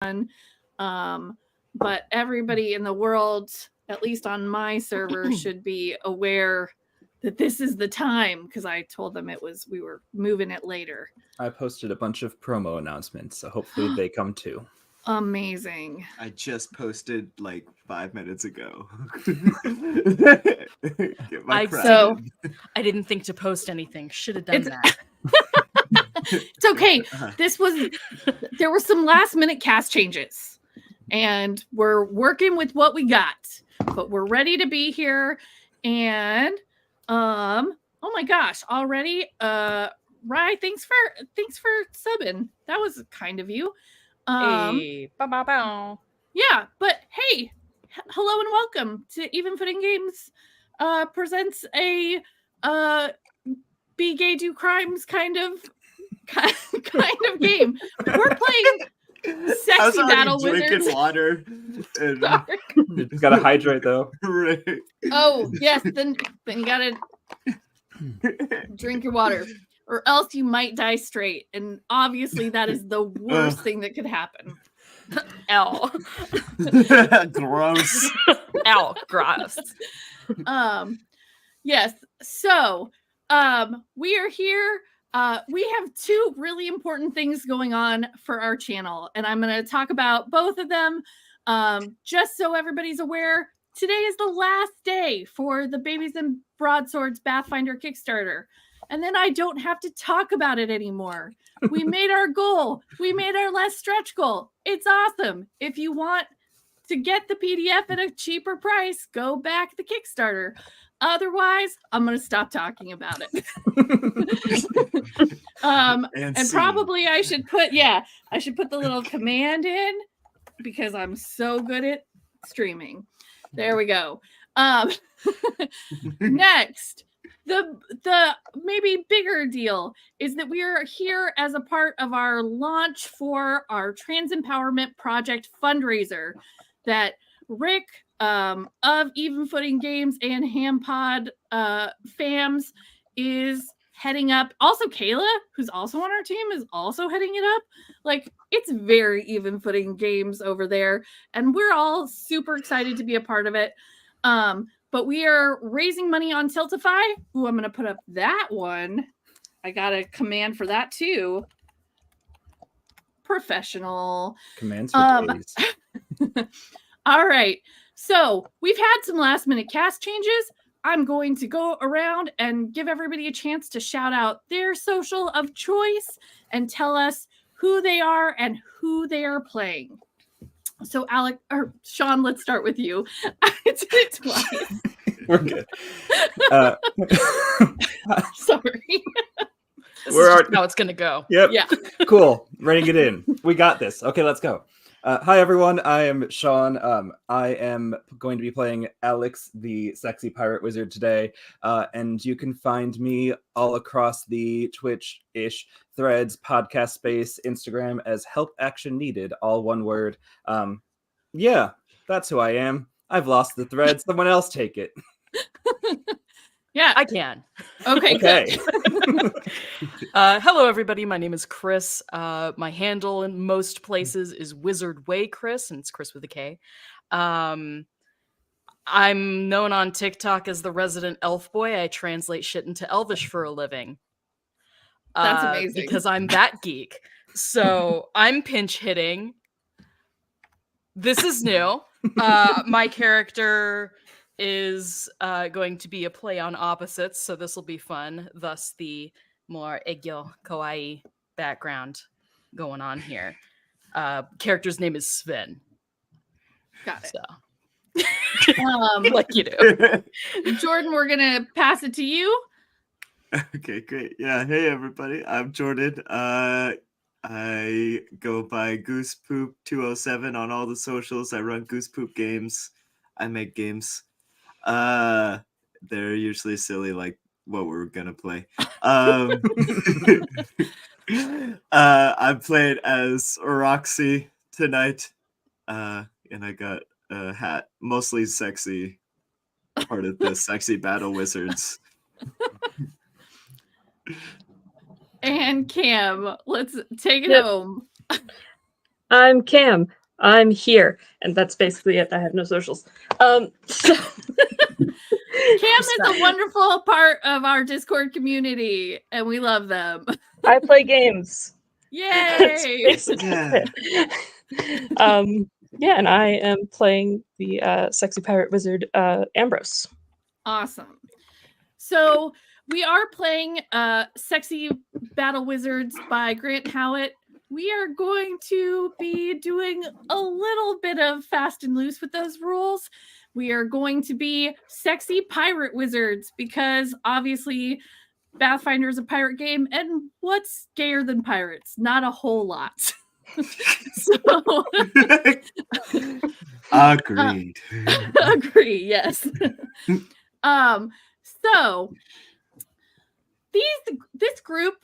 But everybody in the world, at least on my server, should be aware that this is the time because I told them we were moving it later. I posted a bunch of promo announcements, so hopefully they come too. Amazing. I just posted like 5 minutes ago. I didn't think to post anything. Should have done that. It's okay. There were some last minute cast changes, and we're working with what we got, but we're ready to be here. And oh my gosh, already, Rye, thanks for subbing. That was kind of you. Hey, yeah, but hey, hello and welcome to Even Footing Games presents a be gay do crimes kind of game. We're playing sexy battle wizards. Water. And... You just gotta hydrate though. Right. Oh yes, then you gotta drink your water, or else you might die straight. And obviously, that is the worst thing that could happen. L. Gross. L. Gross. Yes. So, we are here. We have two really important things going on for our channel, and I'm going to talk about both of them. Just so everybody's aware, today is the last day for the Babies and Broadswords Pathfinder Kickstarter. And then I don't have to talk about it anymore. We made our goal. We made our last stretch goal. It's awesome. If you want to get the PDF at a cheaper price, go back the Kickstarter. Otherwise, I'm going to stop talking about it. And probably I should put the little command in because I'm so good at streaming. There we go. Next. The maybe bigger deal is that we are here as a part of our launch for our Trans Empowerment Project fundraiser that Rick of Even Footing Games and HamPod fams is heading up. Also, Kayla, who's also on our team, is also heading it up. Like, it's very Even Footing Games over there, and we're all super excited to be a part of it. But we are raising money on Tiltify. Ooh, I'm going to put up that one. I got a command for that too. Professional. Commands for days. All right. So we've had some last minute cast changes. I'm going to go around and give everybody a chance to shout out their social of choice and tell us who they are and who they are playing. So Alec or Sean, let's start with you. I did it twice. We're good. Sorry. This is how it's gonna go. Yep. Yeah. Cool. Ready to get in. We got this. Okay, let's go. Hi everyone. I am Sean. I am going to be playing Alex, the sexy pirate wizard today. And you can find me all across the Twitch-ish, Threads, podcast space, Instagram as Help Action Needed, all one word. Yeah, that's who I am. I've lost the thread. Someone else take it. Yeah, I can. Okay. Hello, everybody. My name is Chris. My handle in most places is Wizard Way Chris, and it's Chris with a K. I'm known on TikTok as the resident elf boy. I translate shit into Elvish for a living. That's amazing. Because I'm that geek. So I'm pinch hitting. This is new. My character is going to be a play on opposites, so this will be fun. Thus, the more egyo kawaii background going on here. Character's name is Sven. Got it. So. Like you do. Jordan, we're gonna pass it to you. Okay, great. Yeah, hey everybody. I'm Jordan. I go by Goose Poop 207 on all the socials. I run Goose Poop Games. I make games. They're usually silly, like what we're gonna play. I'm playing as Roxy tonight, and I got a hat, mostly sexy, part of the Sexy Battle Wizards. And Cam, let's take it home. I'm Cam. I'm here. And that's basically it. I have no socials. So Cam is a wonderful part of our Discord community, and we love them. I play games. That's Yay! basically Yeah. it. Yeah, and I am playing the sexy pirate wizard Ambrose. Awesome. So we are playing Sexy Battle Wizards by Grant Howitt. We are going to be doing a little bit of fast and loose with those rules. We are going to be sexy pirate wizards because obviously Pathfinder is a pirate game, and what's gayer than pirates? Not a whole lot. So Agreed. agree, yes. So this group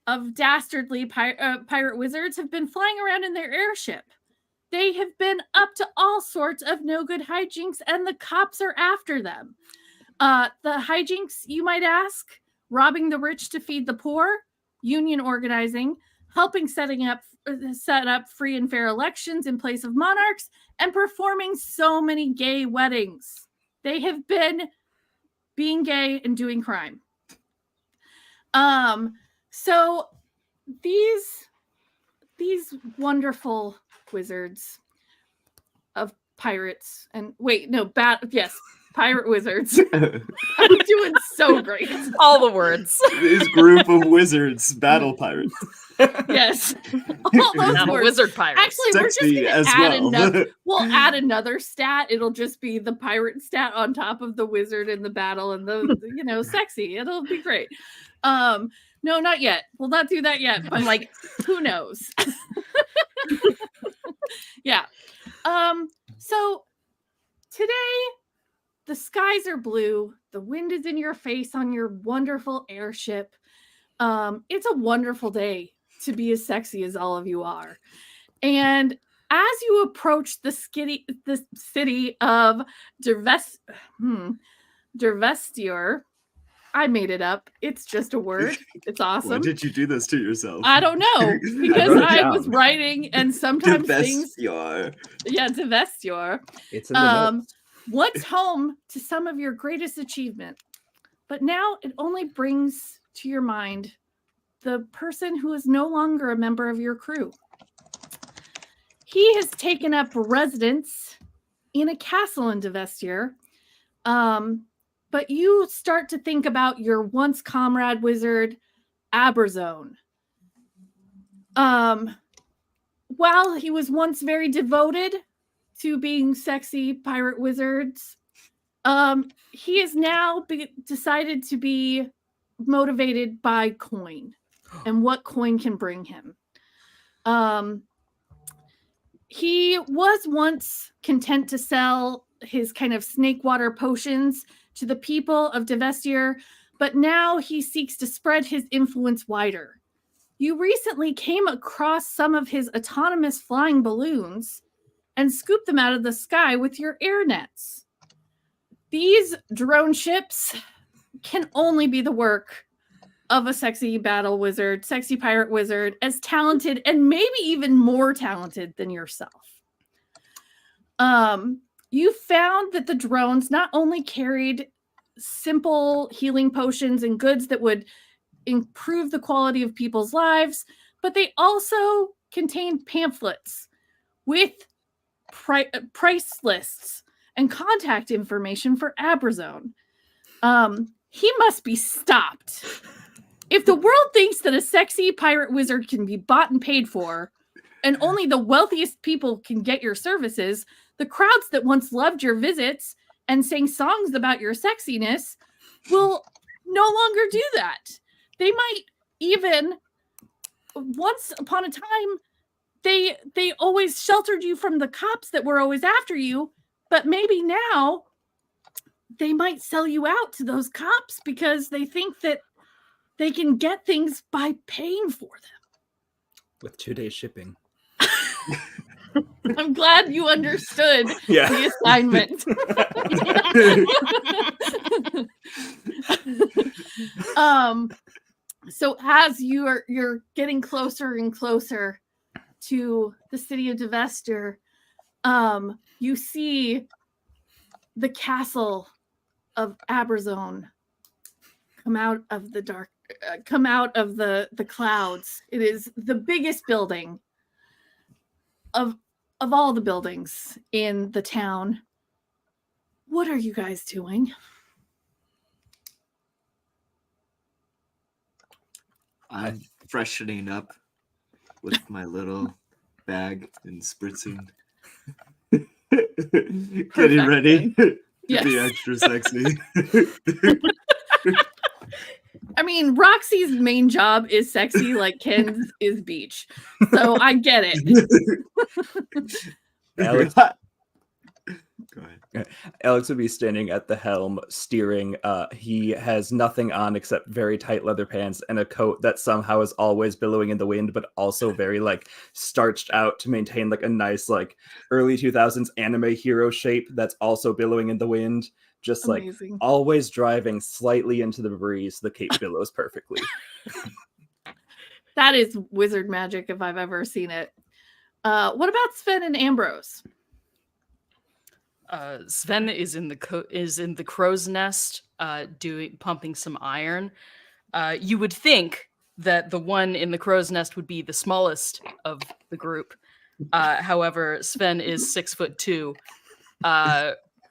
of dastardly pirate wizards have been flying around in their airship. They have been up to all sorts of no good hijinks, and the cops are after them. The hijinks, you might ask: robbing the rich to feed the poor, union organizing, helping set up free and fair elections in place of monarchs, and performing so many gay weddings. They have been being gay and doing crime. So these wonderful wizards of pirates and pirate wizards. I'm doing so great. All the words. This group of wizards, battle pirates. Yes. All those Not a words. wizard pirate. Actually, we're just Sexy going as to add well. another. We'll add another stat. It'll just be the pirate stat on top of the wizard in the battle and the sexy. It'll be great. No, not yet. We'll not do that yet. But like, who knows? Yeah. So today the skies are blue. The wind is in your face on your wonderful airship. It's a wonderful day to be as sexy as all of you are. And as you approach the city of Dervestior, I made it up. It's just a word. It's Why awesome. did you do this to yourself? I don't know, because wrote it I was down. writing and sometimes things. Devestior. Yeah, Dervestior. It's in the notes. Once home to some of your greatest achievement, but now it only brings to your mind the person who is no longer a member of your crew. He has taken up residence in a castle in Devestier, but you start to think about your once comrade wizard, Aberzone. While he was once very devoted to being sexy pirate wizards, he is now decided to be motivated by coin and what coin can bring him. He was once content to sell his kind of snake water potions to the people of Devestier, but now he seeks to spread his influence wider. You recently came across some of his autonomous flying balloons and scooped them out of the sky with your air nets. These drone ships can only be the work of a sexy battle wizard, sexy pirate wizard, as talented and maybe even more talented than yourself. You found that the drones not only carried simple healing potions and goods that would improve the quality of people's lives, but they also contained pamphlets with price lists and contact information for Aberzone. He must be stopped. If the world thinks that a sexy pirate wizard can be bought and paid for, and only the wealthiest people can get your services, the crowds that once loved your visits and sang songs about your sexiness will no longer do that. They might even, once upon a time, they always sheltered you from the cops that were always after you, but maybe now they might sell you out to those cops because they think that they can get things by paying for them. With 2 days shipping. I'm glad you understood Yeah. the assignment. So as you're getting closer and closer to the city of Devester, you see the castle of Abrazone come out of the dark, come out of the clouds. It is the biggest building of all the buildings in the town. What are you guys doing? I'm freshening up with my little bag and spritzing. Getting ready to Yes. be extra sexy. I mean, Roxy's main job is sexy, like Ken's is beach. So I get it. Alex, Go ahead. Alex would be standing at the helm, steering. He has nothing on except very tight leather pants and a coat that somehow is always billowing in the wind, but also very like starched out to maintain like a nice like early 2000s anime hero shape that's also billowing in the wind. Just like Amazing. always driving slightly into the breeze. The cape billows perfectly. That is wizard magic if I've ever seen it. What about Sven and Ambrose? Sven is in the crow's nest, pumping some iron. You would think that the one in the crow's nest would be the smallest of the group. However, Sven is 6'2",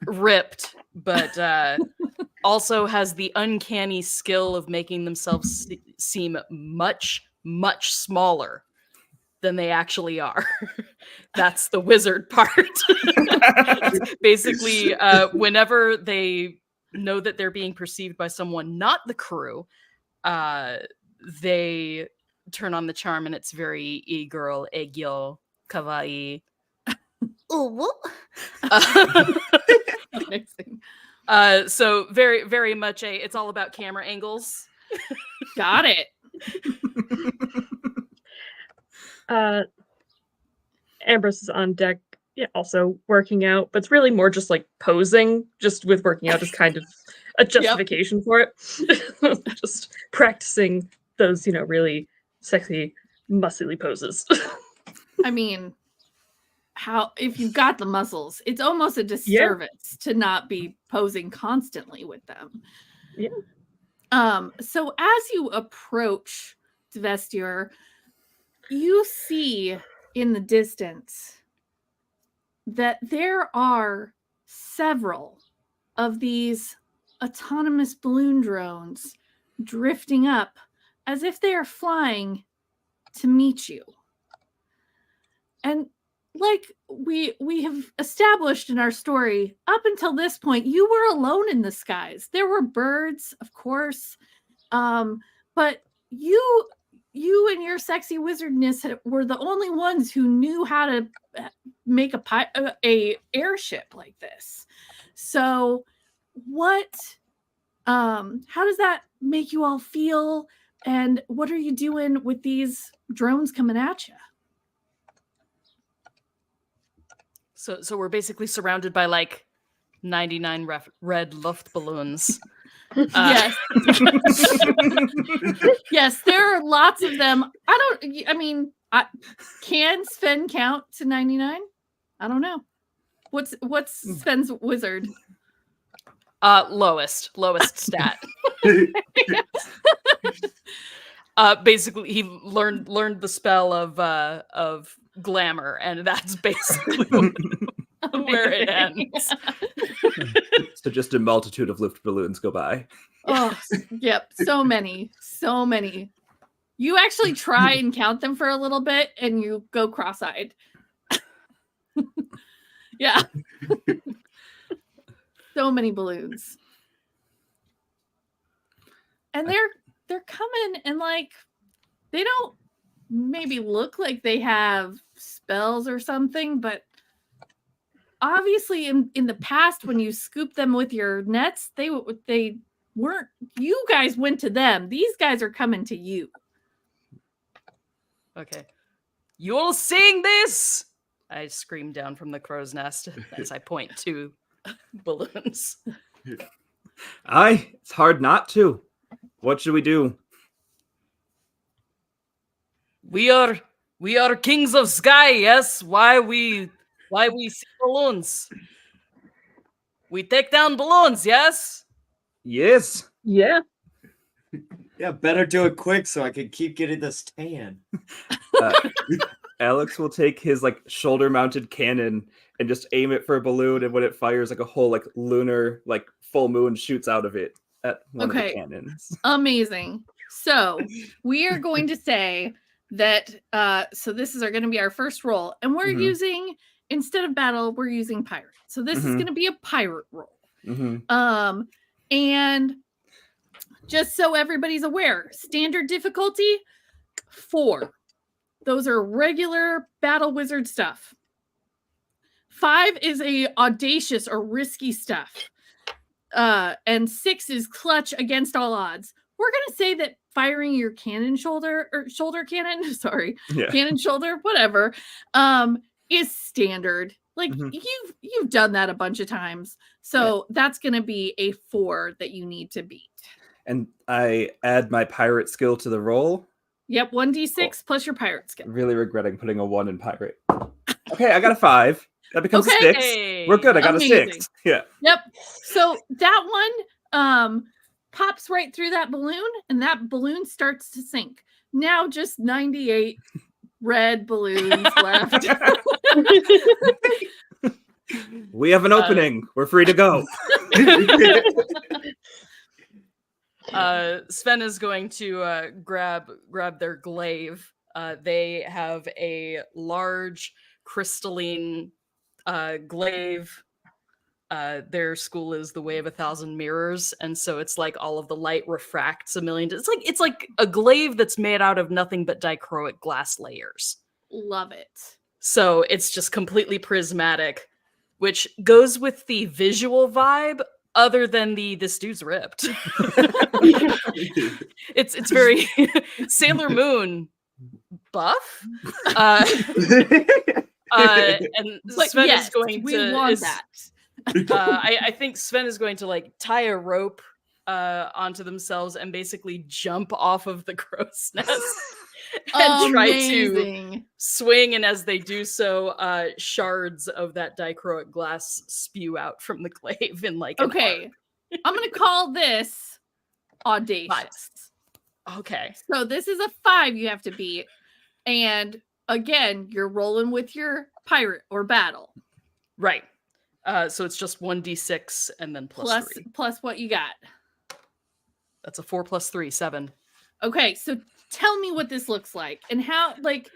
ripped, but also has the uncanny skill of making themselves seem much, much smaller than they actually are. That's the wizard part. Basically, whenever they know that they're being perceived by someone not the crew, they turn on the charm, and it's very e-girl, egyo, kawaii. Amazing. So very, very much it's all about camera angles. Got it. Ambrose is on deck, yeah, also working out, but it's really more just like posing, just with working out as kind of a justification for it. Just practicing those, really sexy, muscly poses. I mean, if you've got the muscles, it's almost a disservice to not be posing constantly with them. Yeah. So as you approach Devestier, you see in the distance that there are several of these autonomous balloon drones drifting up as if they are flying to meet you. And like we have established in our story, up until this point, you were alone in the skies. There were birds, of course, but you and your sexy wizardness were the only ones who knew how to make a airship like this. So how does that make you all feel? And what are you doing with these drones coming at you? So we're basically surrounded by like 99 red Luftballons. Yes. Yes, there are lots of them. Can Sven count to 99? I don't know. What's Sven's wizard? Lowest stat. Basically he learned the spell of glamour, and that's basically where it ends. So just a multitude of lift balloons go by. Oh, yep. So many. You actually try and count them for a little bit and you go cross-eyed. Yeah. So many balloons. And they're coming, and like they don't maybe look like they have spells or something, but obviously in the past when you scoop them with your nets, they weren't, you guys went to them. These guys are coming to you. Okay. You'll sing this! I scream down from the crow's nest as I point to balloons. Aye, it's hard not to. What should we do? We are We are kings of sky, yes. Why we see balloons? We take down balloons, yes. Yes. Yeah. Yeah, better do it quick so I can keep getting this tan. Uh, Alex will take his like shoulder-mounted cannon and just aim it for a balloon, and when it fires, like a whole like lunar like full moon shoots out of it at one of the Okay. cannons. Amazing. So we are going to say that so this is going to be our first roll, and we're Mhm. using, instead of battle, we're using pirate. So this is Mhm. going to be a pirate roll. Mm-hmm. And just so everybody's aware, standard difficulty 4. Those are regular battle wizard stuff. 5 is a audacious or risky stuff. And 6 is clutch against all odds. We're gonna say that firing your cannon shoulder cannon, sorry, Yeah. cannon shoulder, whatever, is standard. Like Mhm. you've done that a bunch of times. So that's gonna be a 4 that you need to beat. And I add my pirate skill to the roll. Yep, 1d6 plus your pirate skill. Really regretting putting a 1 in pirate. Okay, I got a 5. That becomes a Okay. 6. Hey. We're good. I got a Amazing. 6. Yeah. Yep. So that one pops right through that balloon, and that balloon starts to sink. Now just 98 red balloons left. We have an opening. We're free to go. Sven is going to grab their glaive. They have a large crystalline glaive. Their school is the Way of 1,000 Mirrors, and so it's like all of the light refracts a million. It's like a glaive that's made out of nothing but dichroic glass layers. Love it. So it's just completely prismatic, which goes with the visual vibe. Other than this dude's ripped. It's very Sailor Moon buff. And But Sven yes, is going we to want that. I think Sven is going to like tie a rope onto themselves and basically jump off of the crow's nest and try to Amazing. swing, and as they do so, shards of that dichroic glass spew out from the glaive in like an Okay. I'm gonna call this audacious. arc. Okay. So this is a 5 you have to beat. And again, you're rolling with your pirate or battle. Right. So it's just 1d6 and then plus 3. Plus what you got. That's a 4 plus 3, 7. Okay, so tell me what this looks like and how, like,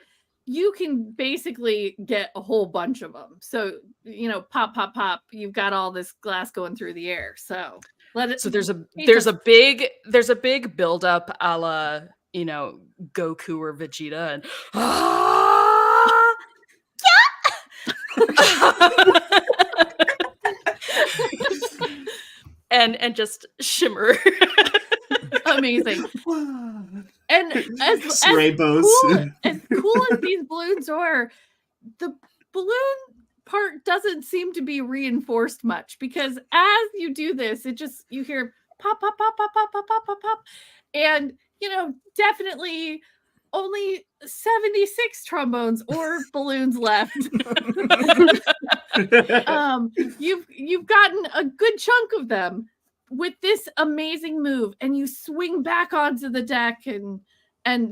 you can basically get a whole bunch of them. So, pop, pop, pop. You've got all this glass going through the air. So let it. So there's a paint big build up a la, Goku or Vegeta and and just shimmer. amazing. And as rainbows. as cool as these balloons are, the balloon part doesn't seem to be reinforced much, because as you do this, you hear pop, pop, pop, pop, pop, pop, pop, pop, pop. And definitely only 76 trombones or balloons left. You've gotten a good chunk of them with this amazing move, and you swing back onto the deck and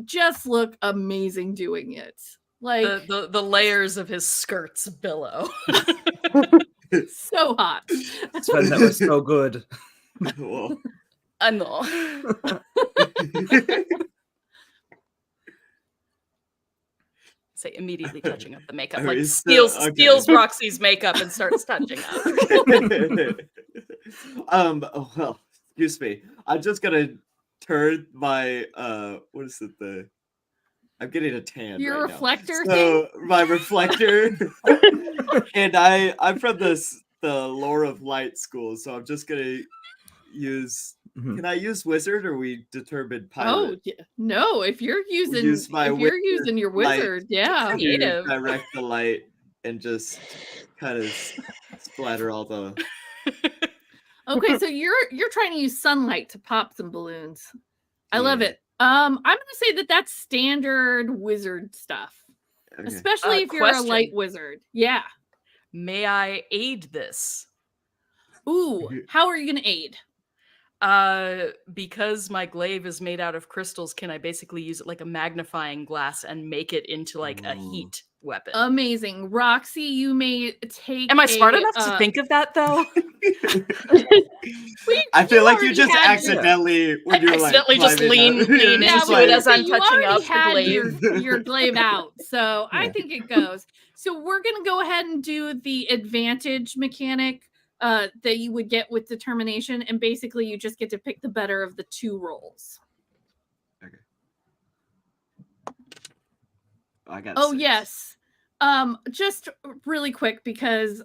just look amazing doing it. Like the layers of his skirts billow. so hot. Sven, that was so good. Whoa. I know. Say immediately touching up the makeup, Are like we still- steals okay. Roxy's makeup and starts touching up. Well, excuse me. I'm just gonna turn my what is it, I'm getting a tan. Your right now. reflector So my reflector, and I'm from the Lore of Light school, so I'm just gonna use. Mhm. Can I use wizard, or we determined pirate? Oh yeah. No, if you're using Use my wizard using your light. wizard, yeah. To Creative. direct the light and just kind of splatter all the. Okay, so you're trying to use sunlight to pop some balloons. I love it. I'm gonna say that that's standard wizard stuff. Okay. especially if you're a Question. light wizard. Yeah. May I aid this? Ooh, how are you gonna aid? Because my glaive is made out of crystals, can I basically use it like a magnifying glass and make it into like a Ooh. heat weapon? Amazing, Roxy. You may take. Am I smart a, enough to think of that though? I feel like already you just had your- accidentally when I you were like accidentally just climbing lean up, into just it as I'm you touching already up the had glaive. your glaive out, so I Yeah. think it goes. So we're gonna go ahead and do the advantage mechanic that you would get with determination, and basically you just get to pick the better of the two rolls. I got Oh 6. yes. Just really quick because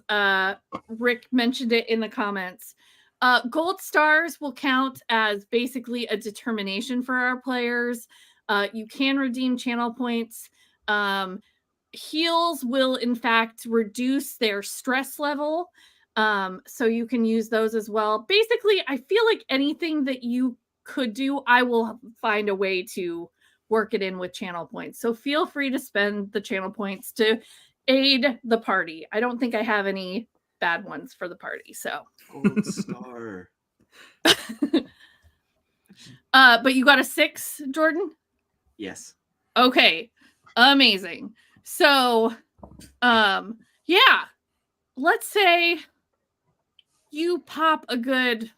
Rick mentioned it in the comments. Gold stars will count as basically a determination for our players. You can redeem channel points. Heals will in fact reduce their stress level. So you can use those as well. Basically, I feel like anything that you could do, I will find a way to work it in with channel points. So feel free to spend the channel points to aid the party. I don't think I have any bad ones for the party. So Gold star. but you got a 6, Jordan? Yes. Okay. Amazing. So yeah. Let's say you pop a good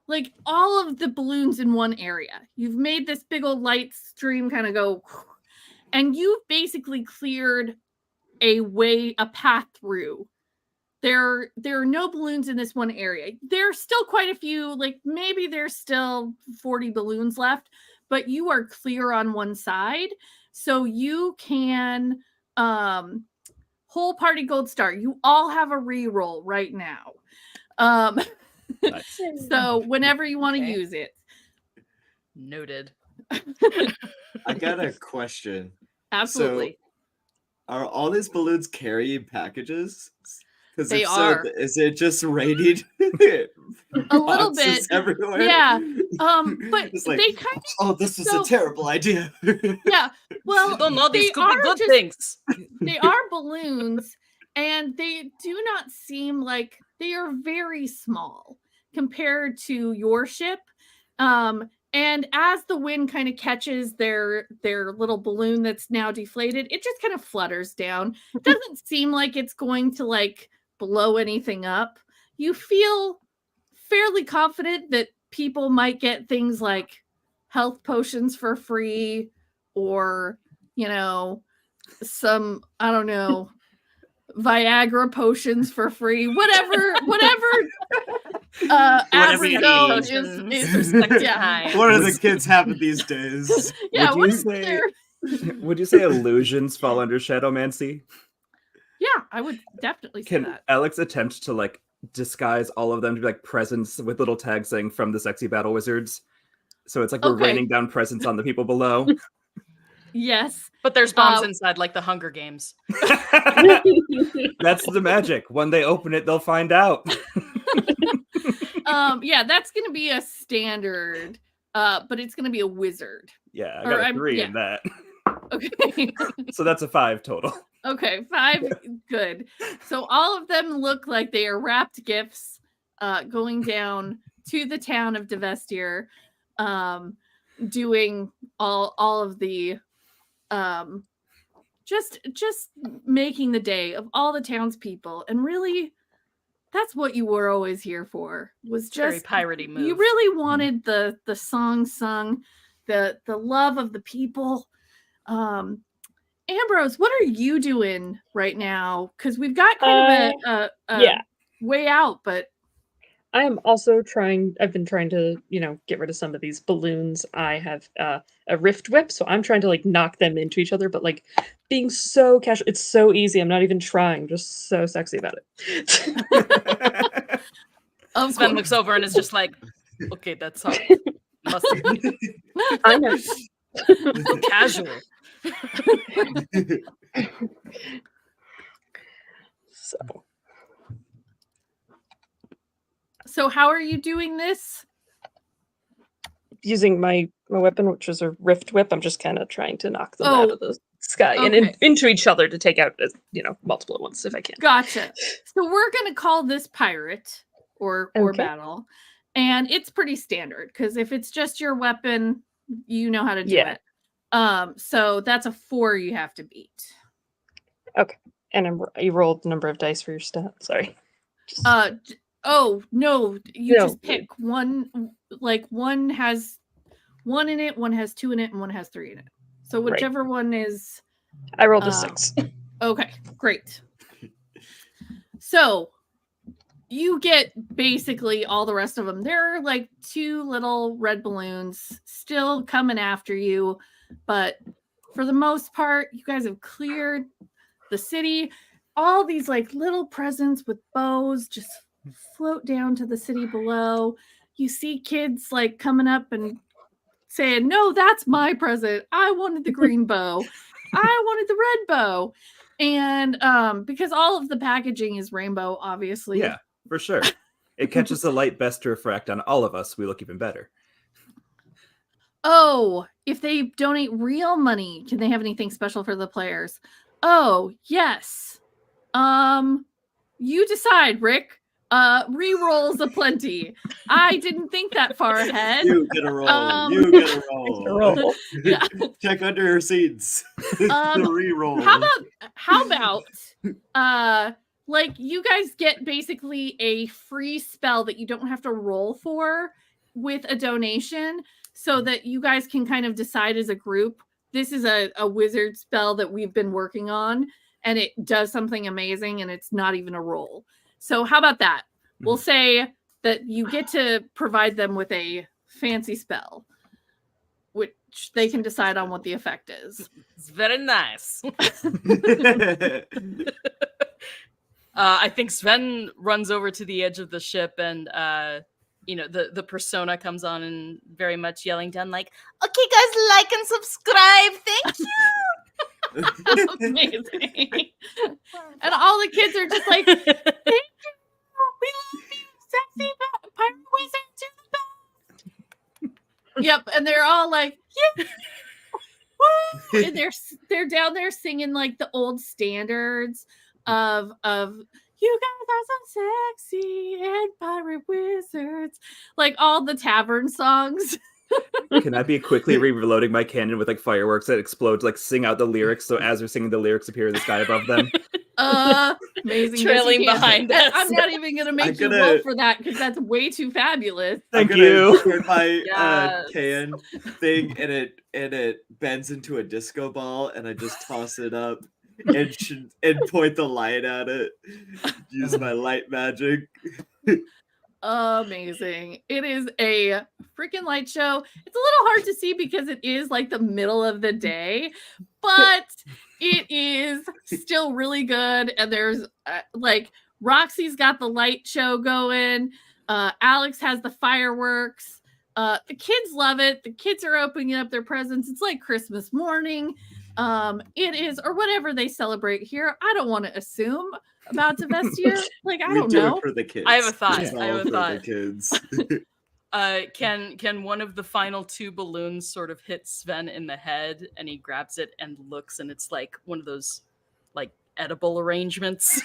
like all of the balloons in one area. You've made this big old light stream kind of go, and you've basically cleared a path through. There are no balloons in this one area. There's still quite a few, like maybe there's still 40 balloons left, but you are clear on one side. So you can whole party gold star. You all have a reroll right now. Nice. So whenever you want to Okay. use it. Noted. I got a question. Absolutely. Are all these balloons carrying packages? Because They if are. so, is it just raining A little boxes bit. everywhere? Yeah. But It's like, they kind of oh, this is so- a terrible idea. yeah. Well, Don't know these they could be are good just- things. they are balloons, and they do not seem like they are very small compared to your ship. And as the wind kind of catches their little balloon that's now deflated, it just kind of flutters down. It doesn't seem like it's going to like blow anything up. You feel fairly confident that people might get things like health potions for free, or some, I don't know, Viagra potions for free, whatever average you age need. is yeah. What are the kids having these days? Yeah, Would what you is say- there? Would you say illusions fall under shadowmancy? Yeah, I would definitely say Can that. Alex attempt to like disguise all of them to be like presents with little tags saying from the sexy battle wizards? So it's like we're Okay. raining down presents on the people below. Yes. But there's bombs Uh, inside, like the Hunger Games. That's the magic. When they open it, they'll find out. Yeah, that's gonna be a standard, but it's gonna be a wizard. Yeah, I Or got a I'm- 3 yeah. in that. Okay. So that's a 5 total. Okay, 5. Good. So all of them look like they are wrapped gifts going down to the town of Devestier, doing all of the just making the day of all the townspeople. And really, that's what you were always here for, was It's a very just piratey move. you really wanted the song sung, the love of the people. Ambrose, what are you doing right now? Because we've got kind of a yeah. way out, but I am also I've been trying to, get rid of some of these balloons. I have a rift whip, so I'm trying to like knock them into each other, but like being so casual, it's so easy. I'm not even trying, just so sexy about it. of Sven course. looks over and is just like, okay, that's all. Must be I know. so casual. So So how are you doing this? using my weapon, which is a rift whip, I'm just kind of trying to knock them out of the sky and into each other to take out, multiple ones if I can. Gotcha. So we're gonna call this pirate or Okay. battle, and it's pretty standard because if it's just your weapon, you know how to do Yeah. it. So that's a 4 you have to beat. And you rolled the number of dice for your stat. Sorry. Oh no, you No. just pick one. Like one has 1 in it, one has 2 in it, and one has 3 in it. So Right. whichever one is I rolled a 6. okay, great. So you get basically all the rest of them. There are like 2 little red balloons still coming after you, but for the most part, you guys have cleared the city. All these like little presents with bows just float down to the city below. You see kids like coming up and saying, "No, that's my present. I wanted the green bow. I wanted the red bow." And because all of the packaging is rainbow, obviously. Yeah, for sure. It catches the light best to refract on all of us. We look even better. Oh, if they donate real money, can they have anything special for the players? Oh, yes. You decide, Rick. Rerolls aplenty. I didn't think that far ahead. You get a roll. You get a roll. Roll. Yeah. Check under your seats. The re-roll. How about like you guys get basically a free spell that you don't have to roll for with a donation so that you guys can kind of decide as a group, this is a wizard spell that we've been working on and it does something amazing and it's not even a roll. So how about that? We'll say that you get to provide them with a fancy spell, which they can decide on what the effect is. It's very nice. I think Sven runs over to the edge of the ship and the persona comes on and very much yelling down like, "Okay guys, like and subscribe. Thank you." Amazing. And all the kids are just like, "Thank you. We love you, sexy pirate wizards are the best." Yep, and they're all like, "Yeah." Woo! And they're down there singing like the old standards of "You guys are so sexy and pirate wizards," like all the tavern songs. Can I be quickly reloading my cannon with like fireworks that explode to like sing out the lyrics so as they're singing the lyrics appear in the sky above them? Amazing. Trailing Yes, you can. behind us. I'm not even gonna make you roll for that because that's way too fabulous. Thank I'm gonna you. turn my Yes. can thing and it bends into a disco ball and I just toss it up and point the light at it. Use my light magic. Amazing. It is a freaking light show. It's a little hard to see because it is like the middle of the day, but it is still really good. And there's like Roxy's got the light show going. Alex has the fireworks. The kids love it. The kids are opening up their presents. It's like Christmas morning. It is, or whatever they celebrate here. I don't want to assume about Devestir. Like, I We don't do know. it for the kids. I have a thought. It's I have all a for thought. The kids. Can one of the final 2 balloons sort of hit Sven in the head and he grabs it and looks and it's like one of those like edible arrangements?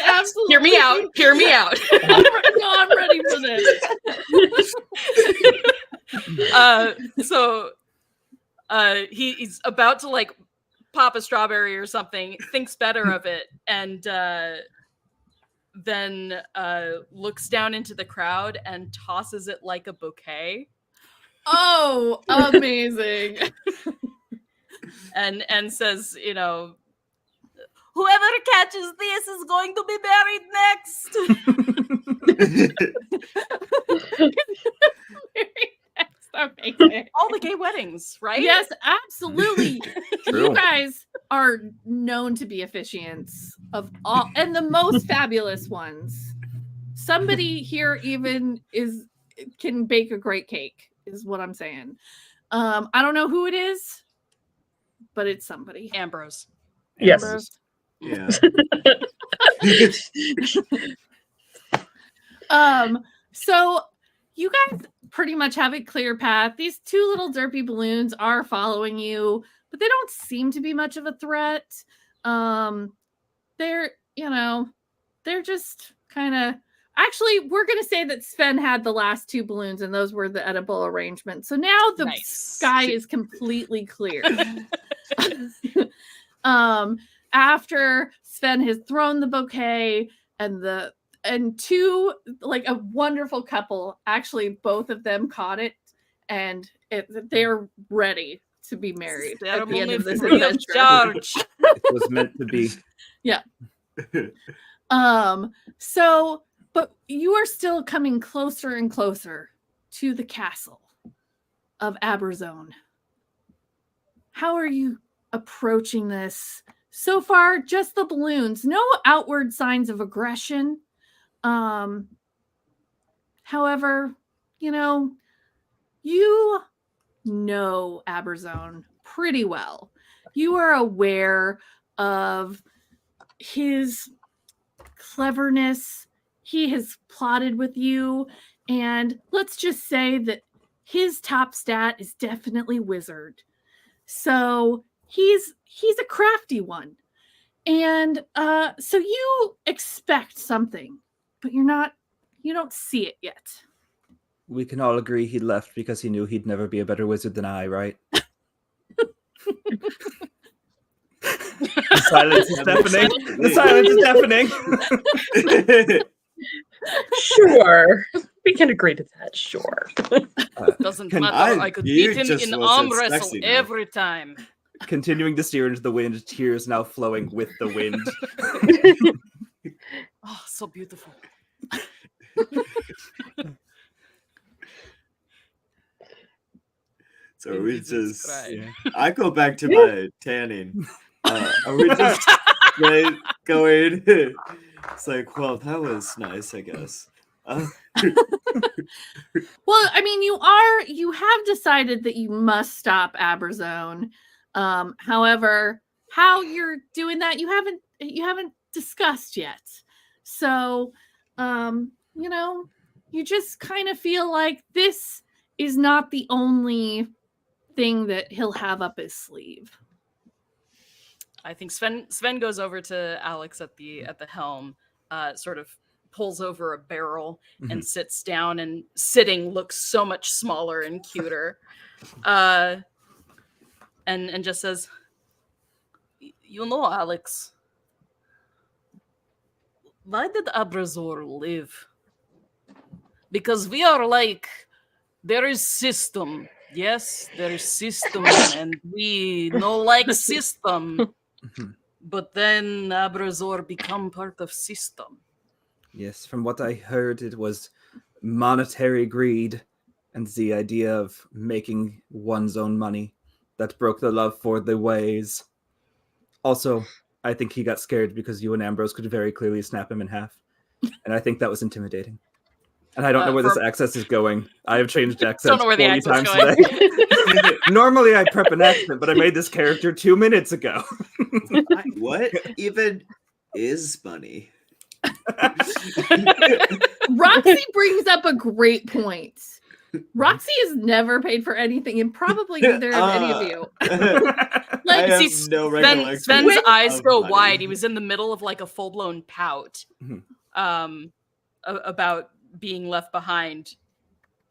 Absolutely. Hear me out. Hear me out. I'm ready for this. So he's about to like pop a strawberry or something, thinks better of it, and then looks down into the crowd and tosses it like a bouquet. Oh, amazing. And says, whoever catches this is going to be buried next. That's amazing. All the gay weddings, right? Yes, absolutely. True. You guys are known to be officiants of all and the most fabulous ones. Somebody here even can bake a great cake, is what I'm saying. I don't know who it is, but it's somebody. Ambrose. Yes. Ambrose. Yeah. So you guys pretty much have a clear path. These two little derpy balloons are following you, but they don't seem to be much of a threat. They're, they're just kind of. Actually, we're going to say that Sven had the last two balloons, and those were the edible arrangement. So now the sky is completely clear. After Sven has thrown the bouquet and two, like a wonderful couple, actually both of them caught it, and they're ready to be married at the end of this adventure. It was meant to be. Yeah. But you are still coming closer and closer to the castle of Aberzone. How are you approaching this? So far, just the balloons. No outward signs of aggression. However, you know Aberzone pretty well. You are aware of his cleverness. He has plotted with you, and let's just say that his top stat is definitely wizard. So he's a crafty one. And so you expect something, but you don't see it yet. We can all agree he left because he knew he'd never be a better wizard than I, right? The silence is deafening. The silence is deafening. Sure. We can agree to that, sure. Doesn't matter. I could beat him in arm wrestle every time. Continuing to steer into the wind, tears now flowing with the wind. Oh, so beautiful. So are we just... Yeah. I go back to my tanning. Are we just going... It's like, well, that was nice, I guess. Well, I mean, you have decided that you must stop Aberzone. However, how you're doing that, you haven't discussed yet. So, you just kind of feel like this is not the only thing that he'll have up his sleeve. I think Sven goes over to Alex at the helm, sort of pulls over a barrel and sits down, and sitting looks so much smaller and cuter. And just says, Alex, why did Abrazor live? Because we are like, there is system. Yes, there is system, and we no like system. But then Abrazor become part of system. Yes, from what I heard, it was monetary greed and the idea of making one's own money that broke the love for the ways. Also, I think he got scared because you and Ambrose could very clearly snap him in half. And I think that was intimidating. And I don't know where this access is going. I have changed accents Don't know where the 40 accent's times going. today. Normally I prep an accent, but I made this character 2 minutes ago. What even is money? Roxy brings up a great point. Roxy has never paid for anything, and probably neither of any of you. I have no recollection. Sven's eyes of go money. wide. He was in the middle of like a full-blown pout about being left behind,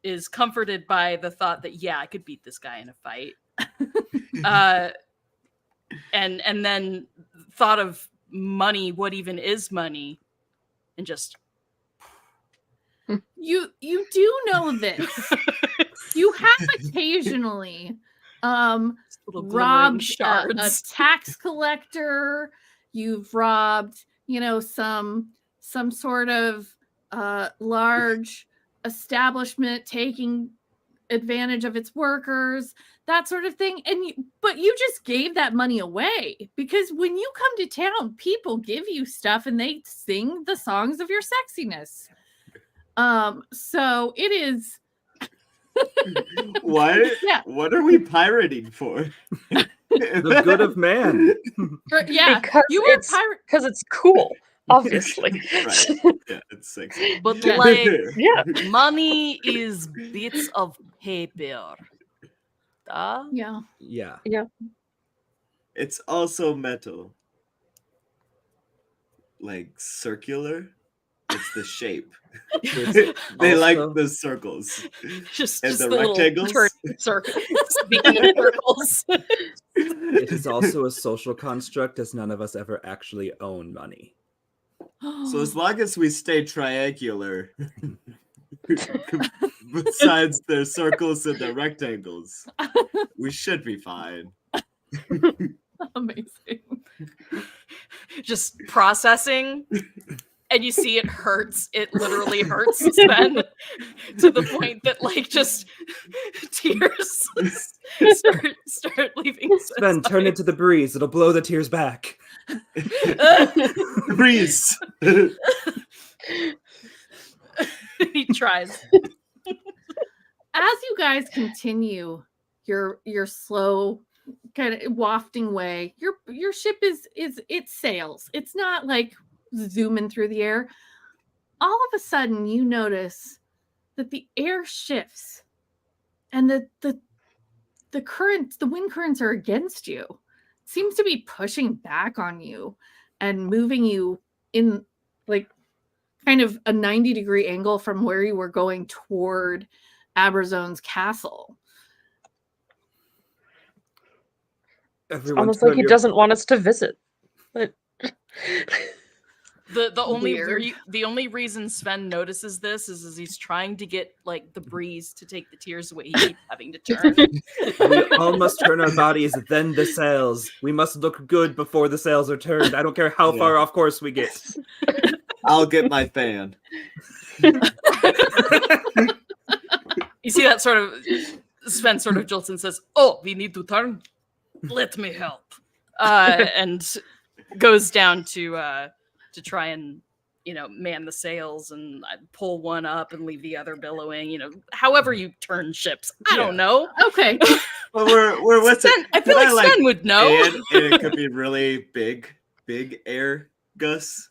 is comforted by the thought that, yeah, I could beat this guy in a fight. And then thought of money, what even is money, and just... You do know this. You have occasionally robbed a tax collector. You've robbed, some sort of large establishment taking advantage of its workers, that sort of thing. But you just gave that money away, because when you come to town, people give you stuff and they sing the songs of your sexiness. So it is. What? Yeah. What are we pirating for? The good of man. Yeah, Because you were it's cool. Obviously. Right. Yeah, it's sexy. But Yeah. like Yeah. money is bits of paper. Yeah. Yeah. It's also metal. Like circular. It's the shape. They like also- the circles. Just And the the little rectangles? turning circle. Speaking of circles. It is also a social construct, as none of us ever actually own money. So as long as we stay triangular, besides their circles and the rectangles, we should be fine. Amazing. Just processing, and you see it hurts. It literally hurts Sven to the point that like just tears start leaving. Sven, turn into the breeze. It'll blow the tears back. Breeze. He tries. As you guys continue your slow kind of wafting way, your ship is it sails. It's not like zooming through the air. All of a sudden you notice that the air shifts and the wind currents are against you. It seems to be pushing back on you and moving you in like kind of a 90-degree angle from where you were going toward Abrazone's castle. Everyone Almost like turn he your- doesn't want us to visit. But The only Weird. the only reason Sven notices this is he's trying to get like the breeze to take the tears away. He keeps having to turn. We all must turn our bodies, then the sails. We must look good before the sails are turned. I don't care how Yeah. far off course we get. I'll get my fan. You see that sort of Sven sort of jolts and says, "Oh, we need to turn. Let me help," and goes down to try and man the sails and pull one up and leave the other billowing. However you turn ships. I don't know. Okay. But we're with Sven, I feel Can like Sven would know. and it could be really big air gusts.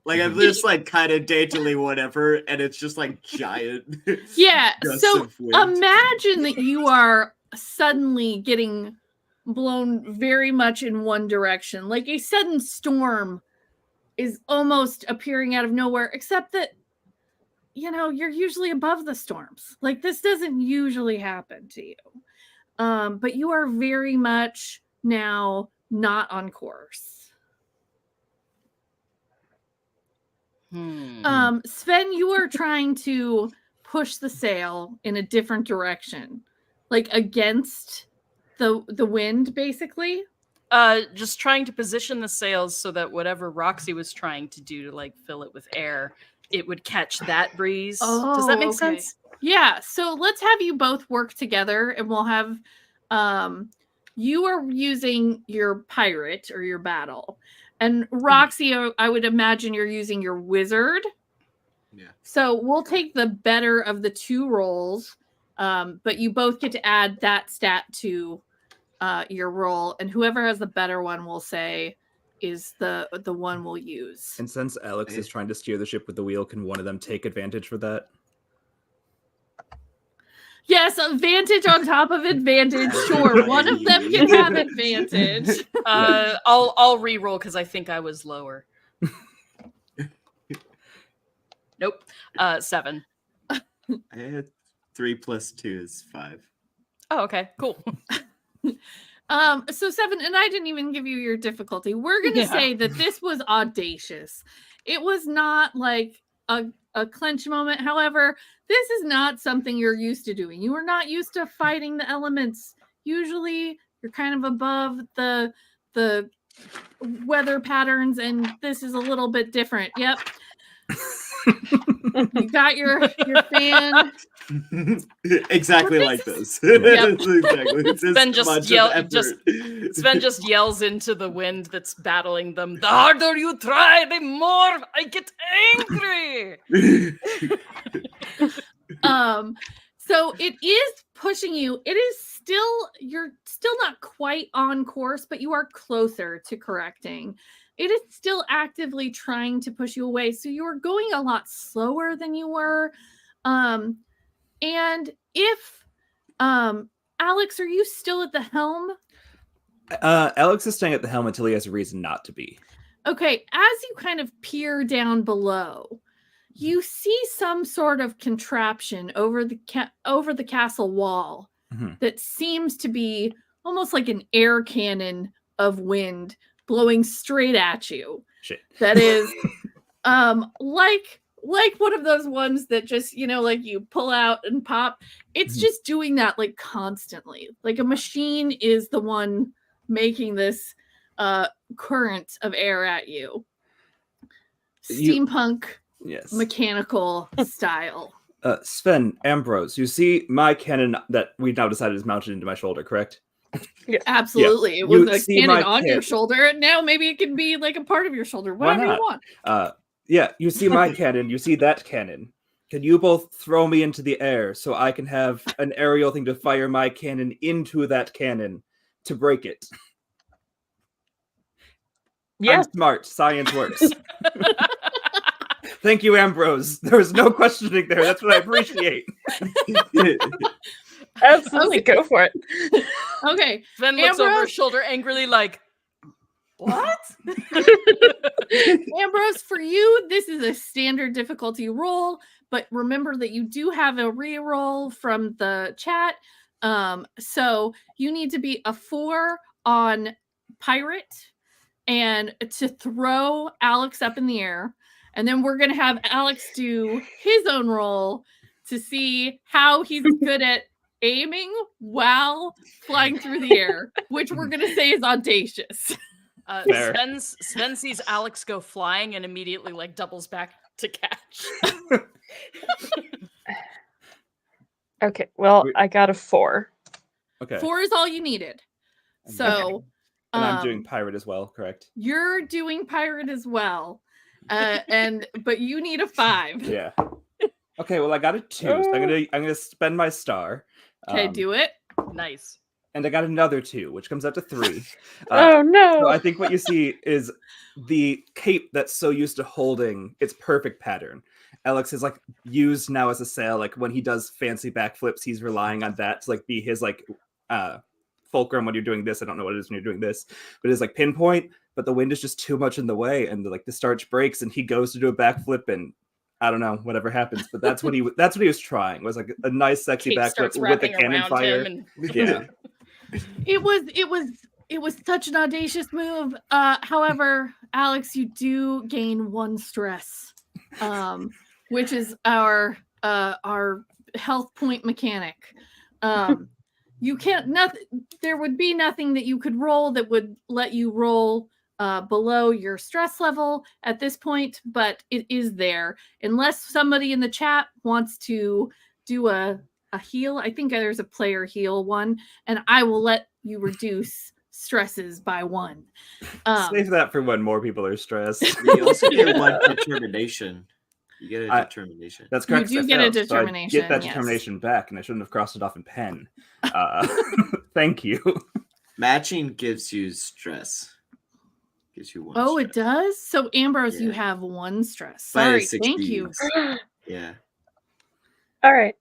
Like I'm just like kind of daintily whatever, and it's just like giant. Yeah. gusts So of wind. imagine that you are suddenly getting blown very much in one direction. Like a sudden storm is almost appearing out of nowhere, except that you're usually above the storms. Like this doesn't usually happen to you. But you are very much now not on course. Sven, you are trying to push the sail in a different direction, like against the wind, basically. Just trying to position the sails so that whatever Roxy was trying to do to like fill it with air, it would catch that breeze. Does that make okay. sense? Yeah. So let's have you both work together, and we'll have you are using your pirate or your battle, and Roxy, I would imagine you're using your wizard. Yeah. So we'll take the better of the two rolls, but you both get to add that stat to your roll, and whoever has the better one will say is the one we'll use. And since Alex is trying to steer the ship with the wheel, can one of them take advantage for that? Yes, advantage on top of advantage. Sure, one of them can have advantage. I'll re-roll because I think I was lower. Nope. 7. I had 3 + 2 is 5. Oh, okay, cool. So 7, and I didn't even give you your difficulty. We're gonna say that this was audacious. It was not like a clench moment. However, this is not something you're used to doing. You are not used to fighting the elements. Usually you're kind of above the weather patterns, and this is a little bit different. Yep. You got your fan. Exactly like this. Yep. Exactly. It's this Sven just much of yell- effort. Sven just yells into the wind that's battling them. The harder you try, the more I get angry. So it is pushing you. It is you're still not quite on course, but you are closer to correcting. it is still actively trying to push you away. So you are going a lot slower than you were. And if Alex, are you still at the helm? Alex is staying at the helm until he has a reason not to be. Okay, as you kind of peer down below, you see some sort of contraption over the castle wall Mhm. that seems to be almost like an air cannon of wind blowing straight at you. Shit. That is like one of those ones that just, like you pull out and pop. It's Mhm. just doing that like constantly. Like a machine is the one making this current of air at you. Steampunk Yes. mechanical style. Sven, Ambrose, you see my cannon that we've now decided is mounted into my shoulder, correct? Absolutely. Yeah. It was You a see cannon my on your cannon. shoulder, and now maybe it can be like a part of your shoulder, Why whatever you not? want. Yeah, you see my cannon, you see that cannon. Can you both throw me into the air so I can have an aerial thing to fire my cannon into that cannon to break it? Yeah. I'm smart. Science works. Thank you, Ambrose. There was no questioning there. That's what I appreciate. Absolutely, go for it. Okay. Sven looks over Ambrose? his shoulder angrily, like, what? Ambrose, for you, this is a standard difficulty roll, but remember that you do have a reroll from the chat. So you need to be a 4 on pirate and to throw Alex up in the air. And then we're going to have Alex do his own roll to see how he's good at aiming while flying through the air, which we're going to say is audacious. Fair. Sven sees Alex go flying and immediately like doubles back to catch. Okay, well, I got a 4. Okay. 4 is all you needed. So, And I'm doing pirate as well, correct? you're doing pirate as well. But you need a 5. Yeah. Okay, well I got a 2. So I'm gonna spend my star. Okay, do it. Nice. And I got another 2, which comes up to 3. Oh no! So I think what you see is the cape that's so used to holding its perfect pattern. Alex is like used now as a sail. Like when he does fancy backflips, he's relying on that to like be his like fulcrum when you're doing this. I don't know what it is when you're doing this, but it's like pinpoint. But the wind is just too much in the way, and like the starch breaks, and he goes to do a backflip, and I don't know whatever happens. But that's what he was trying, was like a nice sexy Cape backflip starts with the wrapping cannon around fire. him Yeah. It was such an audacious move. However, Alex, you do gain 1 stress, which is our health point mechanic. You can't nothing. There would be nothing that you could roll that would let you roll below your stress level at this point, but it is there. Unless somebody in the chat wants to do a heal. I think there's a player heal one, and I will let you reduce stresses by 1. Save that for when more people are stressed. You also get 1 determination. You get a determination. That's correct. You do I get a failed, so I determination, get that yes. determination back, and I shouldn't have crossed it off in pen. Thank you. Matching gives you stress. Gives you 1. Oh, it stress. does? So Ambrose, you Yeah. have 1 stress. But Sorry, it's thank you. 16s. Yeah. All right.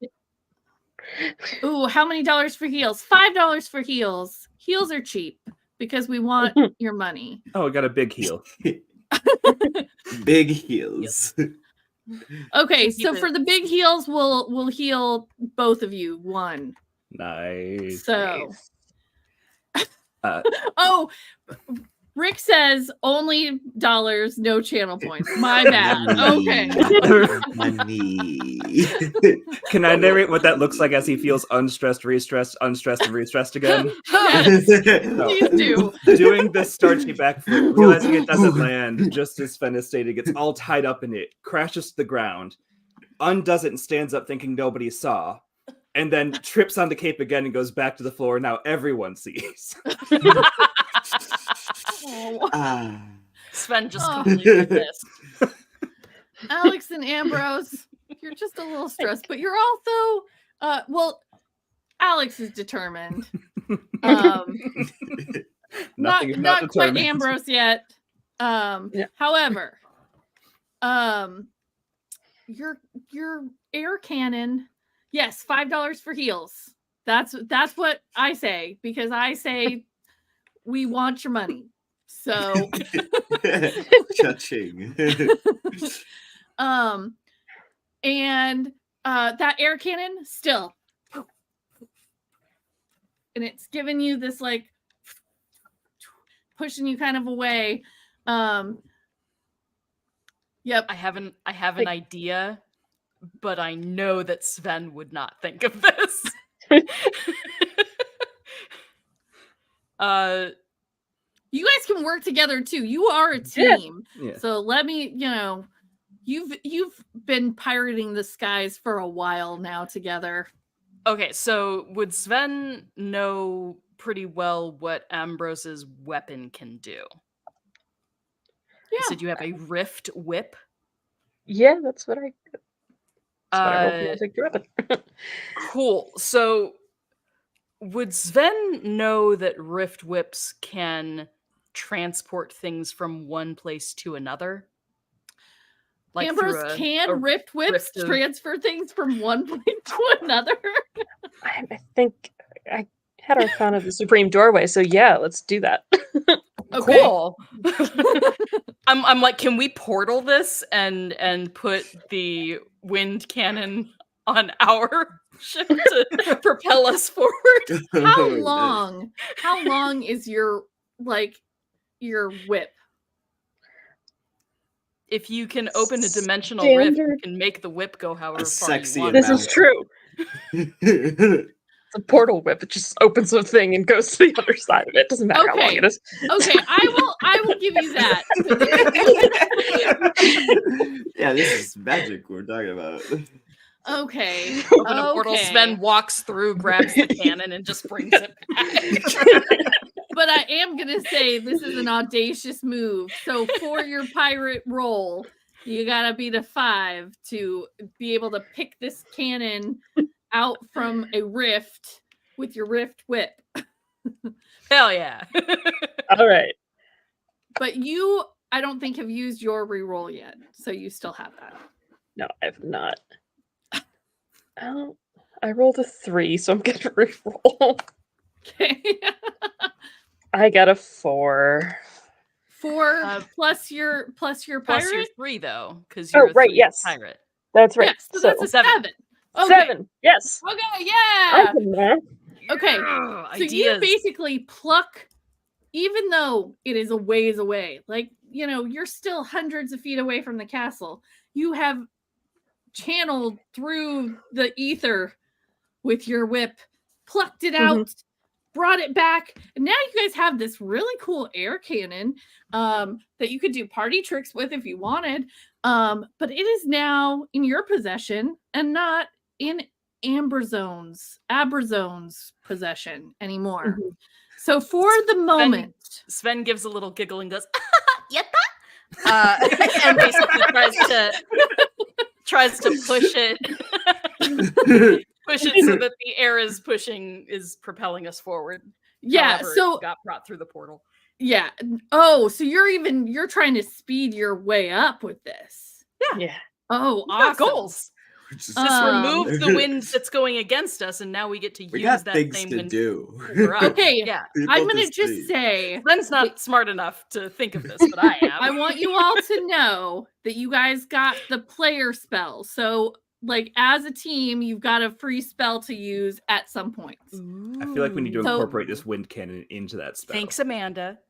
Ooh, how many dollars for heals? $5 for heals. Heals are cheap because we want your money. Oh, I got a big heal. Big heels. Okay, Keep so it- for the big heals, we'll heal both of you 1. Nice. So, Uh, oh, Rick says only dollars, no channel points. My bad. Okay. Money. Can I narrate what that looks like as he feels unstressed, restressed, unstressed, and restressed again? Yes, please do. Doing this starchy backflip, realizing it doesn't land, just as Sven is stated, gets all tied up in it, crashes to the ground, undoes it and stands up thinking nobody saw, and then trips on the cape again and goes back to the floor. Now everyone sees. Ah. Sven just Oh. completely pissed. Alex and Ambrose, you're just a little stressed, but you're also well, Alex is determined. Nothing is Not quite determined. Ambrose yet. Yeah. However, your air cannon, yes, $5 for heals. That's what I say, because I say we want your money. So Cha-ching. and that air cannon still, and it's giving you this like pushing you kind of away. Yep. I have an idea, but I know that Sven would not think of this. You guys can work together too. You are a team. Yeah. So let me, you've been pirating the skies for a while now together. Okay, so would Sven know pretty well what Ambrose's weapon can do? You Yeah. said you have a rift whip. Yeah, that's what I rolled for magic weapon. Cool. So would Sven know that rift whips can transport things from one place to another? Like Ambrose can rift whips rift of- transfer things from one point to another. I think I had Arcana of the Supreme Doorway, so yeah, let's do that. Okay. Cool. I'm like, can we portal this and put the wind cannon on our ship to propel us forward? How Nice. long? How long is your whip? If you can open a dimensional rift, you Standard- can make the whip go however far sexy you want. This is true. It's a portal whip. It just opens a thing and goes to the other side of it. Doesn't matter how long Okay. it is. Okay, I will give you that. Yeah, this is magic we're talking about. Okay. Open a portal, Okay. Sven walks through, grabs the cannon, and just brings it back. But I am gonna say this is an audacious move. So for your pirate roll, you gotta beat a 5 to be able to pick this cannon out from a rift with your rift whip. Hell yeah. All right. But you, I don't think, have used your reroll yet, so you still have that. No, I have not. I rolled a 3, so I'm gonna reroll. Okay. I got a 4. 4 plus your Plus your pirate. 3, though, because Oh, you're a right, 3 yes. pirate. That's right. Yes, so that's a 7. 7. Okay. 7. Yes. Okay, I yeah. can math. Okay. Ugh, So you ideas. basically pluck, even though it is a ways away, like, you're still hundreds of feet away from the castle. You have channeled through the ether with your whip, plucked it out, brought it back, and now you guys have this really cool air cannon that you could do party tricks with if you wanted. But it is now in your possession and not in Abrazone's possession anymore. Mhm. So for the moment, Sven gives a little giggle and goes, "Yetta," and basically tries to push it so that the air is propelling us forward. yeah. However, So it got brought through the portal. yeah. Oh, so you're trying to speed your way up with this. Yeah. Oh, We've got awesome. goals. Just Just remove the wind. wind that's going against us, and now we get to We use got that things same to wind. do. We're up. Okay, Yeah. I'm People gonna to just see. say Sven's not smart enough to think of this, but I am. I want you all to know that you guys got the player spell. So, like, as a team, you've got a free spell to use at some points. I feel like we need to So- incorporate this wind cannon into that spell. Thanks, Amanda.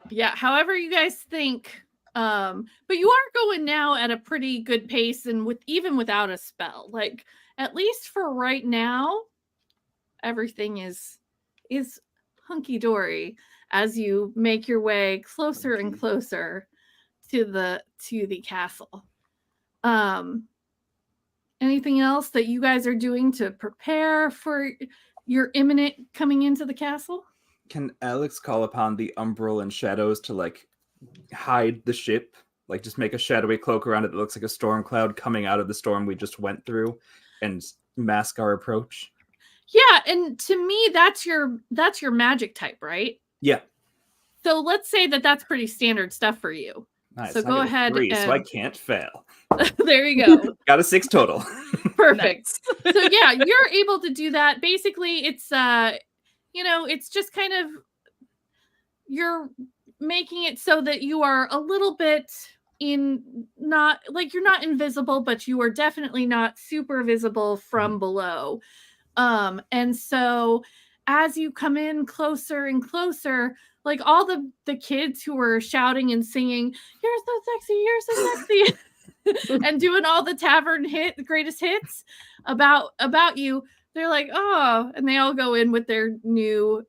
Yeah, however you guys think. But you are going now at a pretty good pace, and even without a spell. Like, at least for right now, everything is hunky-dory as you make your way closer and closer to the castle. Anything else that you guys are doing to prepare for your imminent coming into the castle? Can Alex call upon the Umbral and Shadows to like hide the ship? Like just make a shadowy cloak around it that looks like a storm cloud coming out of the storm we just went through and mask our approach? Yeah, and to me that's your magic type, right? Yeah. So let's say that that's pretty standard stuff for you. Nice. So I go got a ahead 3, so I and- can't fail. There you go. Got a 6 total. Perfect. So yeah, you're able to do that. Basically, it's it's just kind of you're making it so that you are a little bit not like you're not invisible, but you are definitely not super visible from below. And so as you come in closer and closer, like all the kids who were shouting and singing, "You're so sexy, you're so sexy," and doing all the the greatest hits about you, they're like, "Oh," and they all go in with their new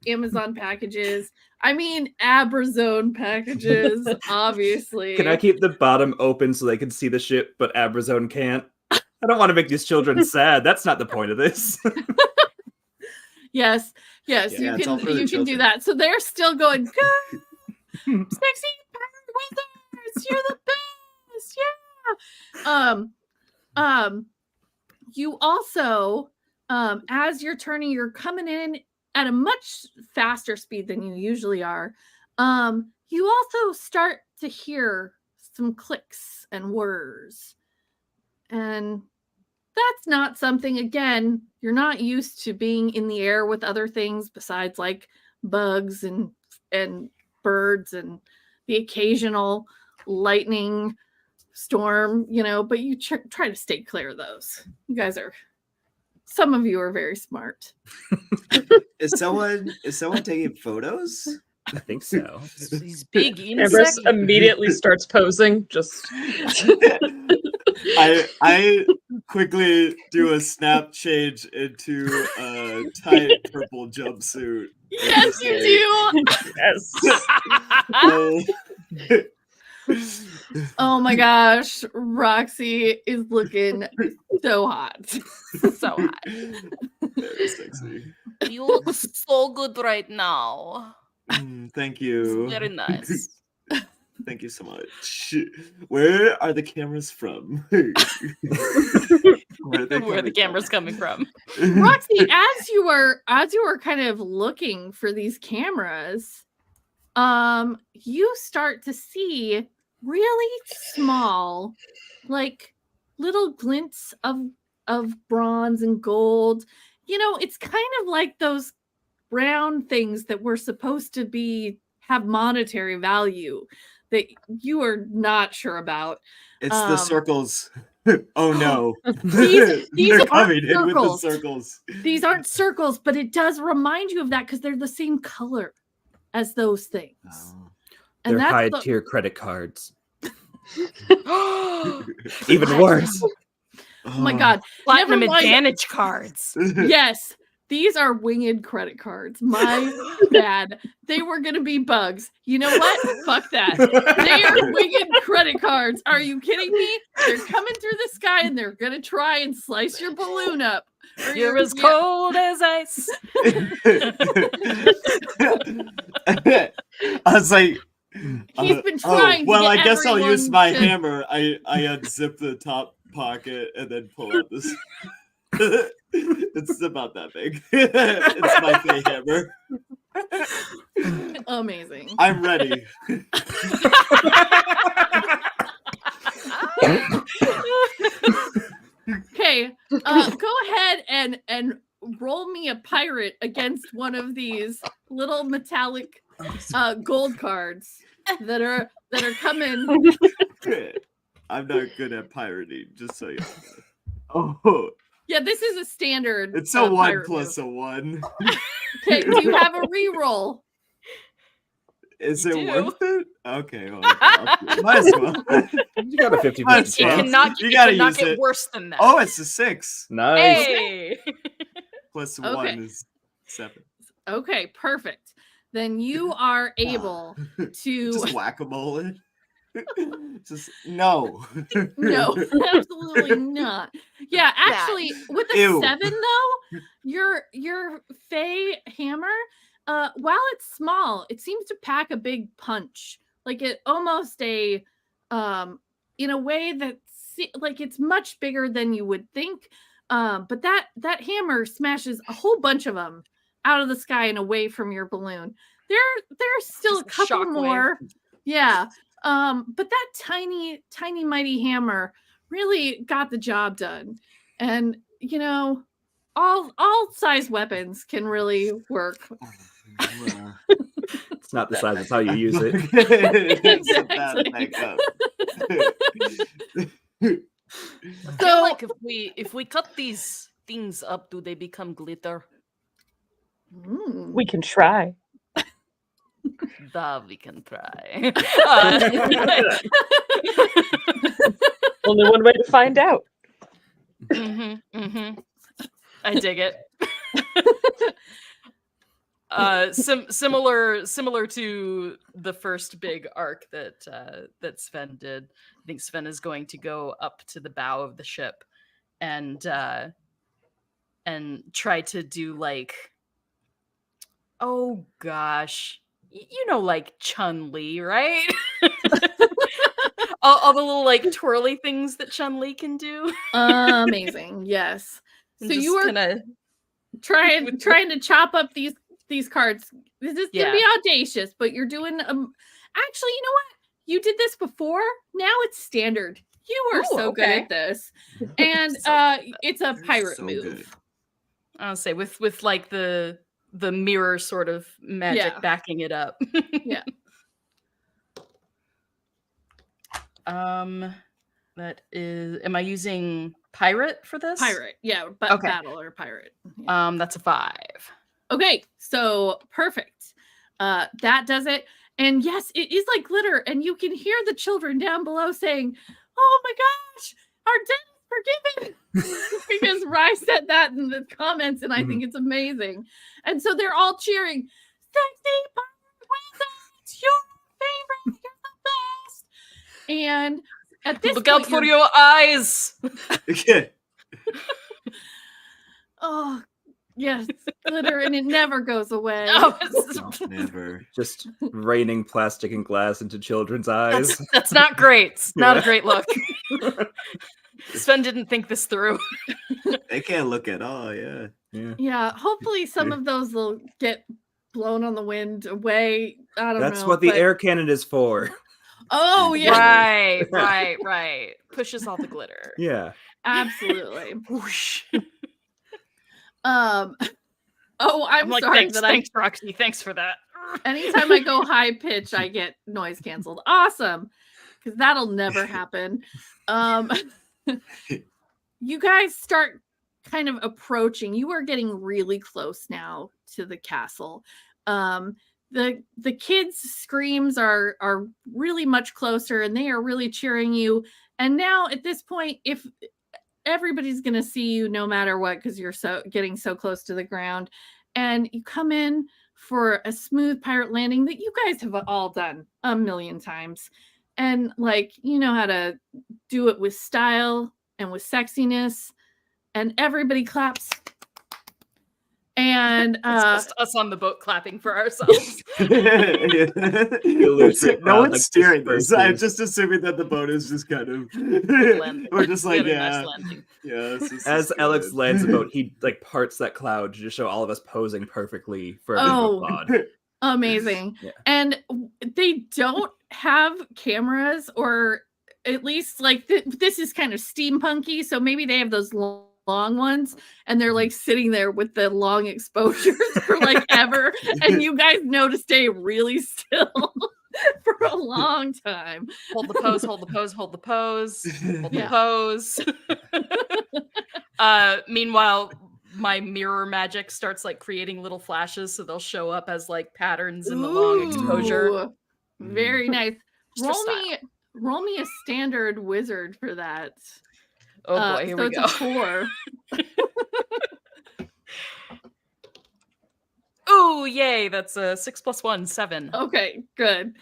Amazon packages. I mean, Abrazone packages, obviously. Can I keep the bottom open so they can see the ship, but Abrazone can't? I don't want to make these children sad. That's not the point of this. Yes, Yeah, it's all for the you can do children. that. So they're still going, "Go, sexy pirate wizards, you're the best, yeah." You also, as you're turning, you're coming in at a much faster speed than you usually are. You also start to hear some clicks and whirs, and that's not something, again, you're not used to being in the air with other things besides like bugs and birds and the occasional lightning storm, but you try to stay clear of those. You guys some of you are very smart. Is someone taking photos? I think so. These big Ambrose insects. immediately starts posing. Just I quickly do a snap change into a tight purple jumpsuit. Yes, you do. yes. do. Oh my gosh, Roxy is looking so hot. So hot. Very sexy. You look so good right now. Thank It's you. very nice. Thank you so much. Where are the cameras from? Where are they Where the coming camera's coming from. Roxy, as you were kind of looking for these cameras, you start to see really small, like little glints of bronze and gold. It's kind of like those brown things that were supposed to have monetary value that you are not sure about. It's the circles. Oh no. These They're aren't coming in with the circles. circles. These aren't circles, but it does remind you of that because they're the same color as those things. Oh. And They're that's high the- tier credit cards. Even worse. Oh my god. Platinum Never mind. Advantage cards. Yes. These are winged credit cards. My bad. They were going to be bugs. You know what? Fuck that. They are winged credit cards. Are you kidding me? They're coming through the sky and they're going to try and slice your balloon up. Or You're your- as cold as ice. I was like, He's been trying to well, get I guess I'll use everyone my to- hammer. I unzip the top pocket and then pull out this. It's about that big. It's my fake hammer. Amazing. I'm ready. Okay, go ahead and roll me a pirate against one of these little metallic gold cards that are coming. I'm not good at pirating, just so you know. Oh, Yeah, this is a standard. it's a 1 pirate plus move. a 1. Okay, do you have a reroll? Is You it do. worth it? Okay, well, might as well. You got a 50% Might It as well. chance. cannot, You it gotta cannot use get it. worse than that. Oh, it's a 6. Nice. Hey! Plus Okay. 1 is 7. Okay, perfect. Then you are able to Just whack-a-mole it. Just no. no, absolutely not. Yeah, actually, with a Ew. 7 though, your Fey hammer, while it's small, it seems to pack a big punch. Like it almost in a way that like it's much bigger than you would think. But that hammer smashes a whole bunch of them out of the sky and away from your balloon. there's still a Just a couple shockwave. more. Yeah. But that tiny mighty hammer really got the job done. And you know, all size weapons can really work. It's not the size; it's how you use it. Set that back up. I feel like if we cut these things up, do they become glitter? We can try. We can try. Only one way to find out. I dig it. Similar to the first big arc that Sven did. I think Sven is going to go up to the bow of the ship and try to do like, oh gosh, you know, like Chun-Li, right? all the little like twirly things that Chun-Li can do. Amazing. Yes. So And you just were kinda trying to chop up these cards. This is gonna be audacious, but you're doing actually, you know what? You did this before. Now it's standard. You are Ooh, so good okay. at this. And it's a pirate so move. good. I'll say with like the mirror sort of magic Yeah. backing it up. Yeah. That is, am I using pirate for this? Pirate. Yeah, but Okay. battle or pirate. Yeah. That's a 5. Okay, so perfect. That does it. And yes, it is like glitter, and you can hear the children down below saying, "Oh my gosh, our debt is forgiven!" Because Rye said that in the comments, and I think it's amazing. And so they're all cheering, "Sexy Pirate Wizards, your favorite, you're the best!" And at this Look out point, for you're- your eyes. Yeah. Oh, yes, glitter, and it never goes away. Oh, Never. Just raining plastic and glass into children's eyes. that's not great. It's not a Yeah. great look. Sven didn't think this through. They can't look at all. Yeah. Yeah. Yeah, hopefully some of those will get blown on the wind away. I don't know. That's what the but- air cannon is for. Oh yeah, Right. Pushes all the glitter. Yeah. absolutely. Whoosh. Oh, I'm like, sorry thanks, that thanks, Roxy. Thanks for that. anytime I go high pitch, I get noise canceled. Awesome, because that'll never happen. You guys start kind of approaching. You are getting really close now to the castle. The kids' screams are really much closer, and they are really cheering you. And now at this point, if everybody's gonna see you no matter what, because you're getting so close to the ground, and you come in for a smooth pirate landing that you guys have all done a million times, and like you know how to do it with style and with sexiness, and everybody claps. And It's just us on the boat clapping for ourselves. Yeah. Illustrate No crowd, one's like, steering this. I'm disperses. just assuming that the boat is just kind of. Landing. We're just We like, had a nice yeah, landing. yeah. This is As Alex good. lands the boat, he like parts that cloud to just show all of us posing perfectly for a Oh. visual pod. amazing. Yeah. And they don't have cameras, or at least like this is kind of steampunky, so maybe they have those long ones, and they're like sitting there with the long exposures for like ever, and you guys know to stay really still for a long time. Hold the pose, hold the pose, hold the pose, hold Yeah. the pose. Meanwhile, my mirror magic starts like creating little flashes, so they'll show up as like patterns in the long exposure. Ooh, very nice. Just for Roll me a standard wizard for that. Oh boy, here so we it's go. a 4. Ooh, yay! That's a 6 + 1, 7. Okay, good.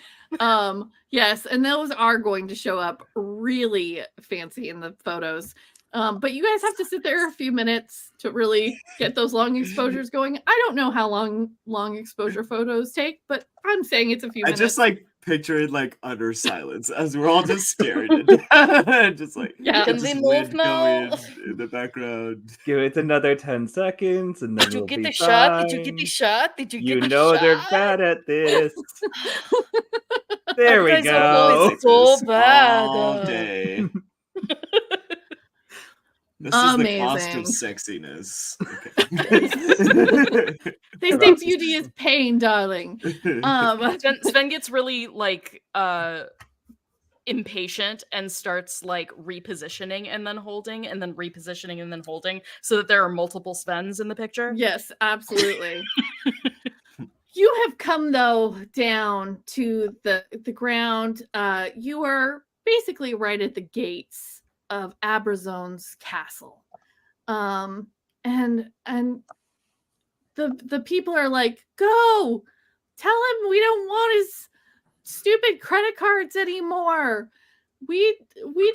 Yes, and those are going to show up really fancy in the photos. But you guys have to sit there a few minutes to really get those long exposures going. I don't know how long exposure photos take, but I'm saying it's a few I minutes. just like picturing like utter silence as we're all just staring at just like Yeah. Can just we wind move now? going in the background. Give it another 10 seconds and then Did you we'll get be the shot? Did you get the fine. shot? Did you You get the know shot? they're bad at this. There we guys are go. always so This bad. all day. This is the cost of Amazing. sexiness. Okay. They say beauty is pain, darling. Sven gets really like impatient and starts like repositioning and then holding and then repositioning and then holding so that there are multiple Svens in the picture. Yes, absolutely. You have come though down to the ground. You are basically right at the gates of Abrazone's castle. And the people are like, go, tell him we don't want his stupid credit cards anymore. We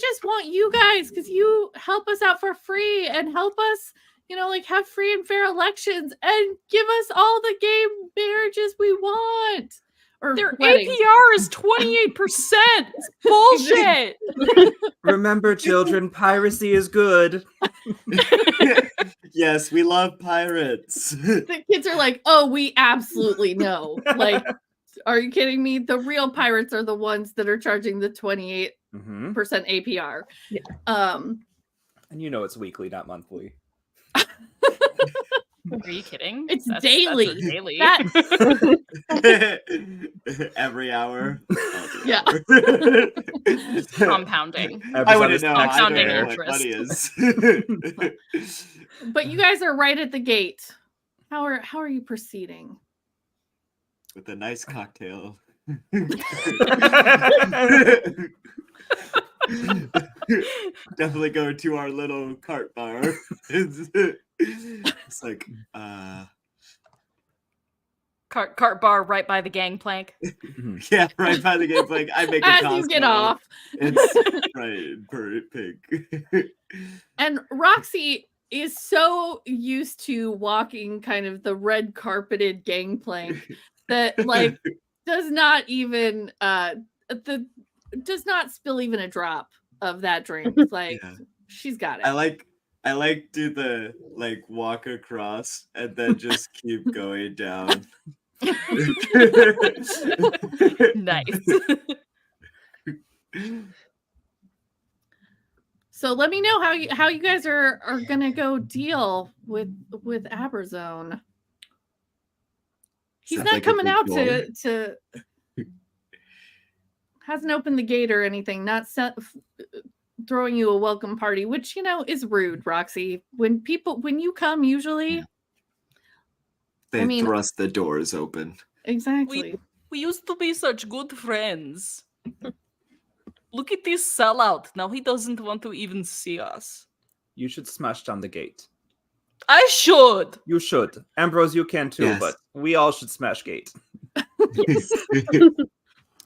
just want you guys because you help us out for free and help us, like have free and fair elections and give us all the gay marriages we want. Or Their weddings. APR is 28%. It's bullshit. Remember, children, piracy is good. Yes, we love pirates. The kids are like, oh, we absolutely know. Like, are you kidding me? The real pirates are the ones that are charging the 28% Mhm. APR. Yeah. And you know it's weekly, not monthly. Are you kidding? It's That's daily. a daily. Every hour. Yeah. Compounding. I wouldn't know. I don't Compounding know what interest. money is. But you guys are right at the gate. How are you proceeding? With a nice cocktail. Definitely go to our little cart bar. It's like, Cart bar right by the gangplank. Mhm. yeah, right by the game. Like I make a As cocktail. you get off. It's right, pink. And Roxy is so used to walking kind of the red carpeted gangplank that like does not even does not spill even a drop of that drink. Like Yeah. she's got it. I like do the like walk across and then just keep going down. Nice. So let me know how you guys are gonna go deal with Abrazone. He's Sounds not like a coming big out goal. to hasn't opened the gate or anything. Not throwing you a welcome party, which is rude, Roxy. When you come, usually They thrust the doors open. exactly. We used to be such good friends. Look at this sellout. Now he doesn't want to even see us. You should smash down the gate. I should. You should. Ambrose, you can too, Yes. but we all should smash gate.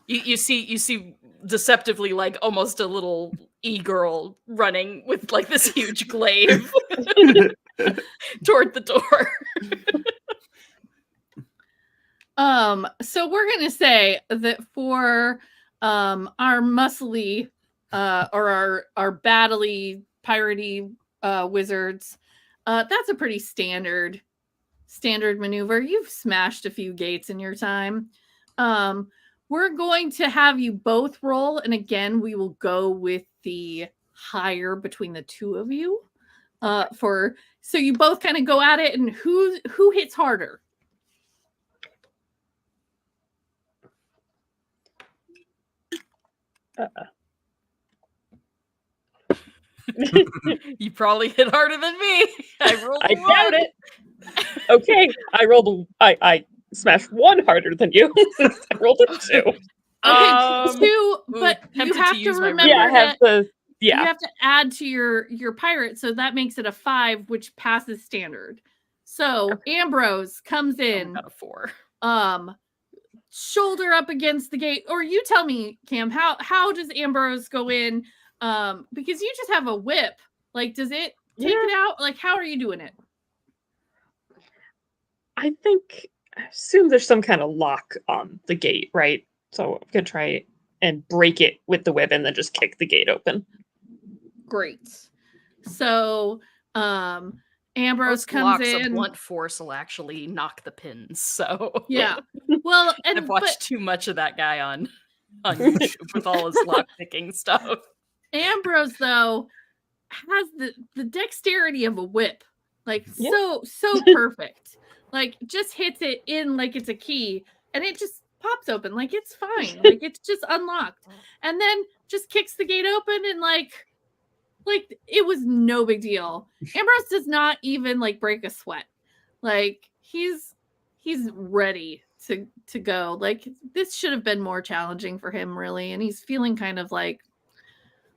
You see deceptively like almost a little e-girl running with like this huge glaive toward the door. So we're gonna say that for our muscly or our battly piratey wizards, that's a pretty standard maneuver. You've smashed a few gates in your time. We're going to have you both roll, and again, we will go with the higher between the two of you. So you both kind of go at it, and who hits harder? You probably hit harder than me. I rolled I a doubt one. it. Okay, I smashed one harder than you. I rolled a 2. Okay, two, but you tempted to have to use my remember Yeah, I have that the you have to add to your pirate, so that makes it a 5, which passes standard. So Ambrose comes I in, got a 4. shoulder up against the gate, or you tell me, Cam, how does Ambrose go in? Because you just have a whip. Like, does it take it out? Like, how are you doing it? I assume there's some kind of lock on the gate, right? So I'm gonna try and break it with the whip and then just kick the gate open. Great. So Ambrose Most comes blocks of in. blunt force will actually knock the pins. So Yeah. Well, and I've watched too much of that guy on YouTube with all his lock picking stuff. Ambrose though has the dexterity of a whip, like Yeah. so perfect. Like just hits it in like it's a key, and it just pops open like it's fine, like it's just unlocked, and then just kicks the gate open and like it was no big deal. Ambrose does not even like break a sweat. Like he's ready to go. Like this should have been more challenging for him, really, and he's feeling kind of like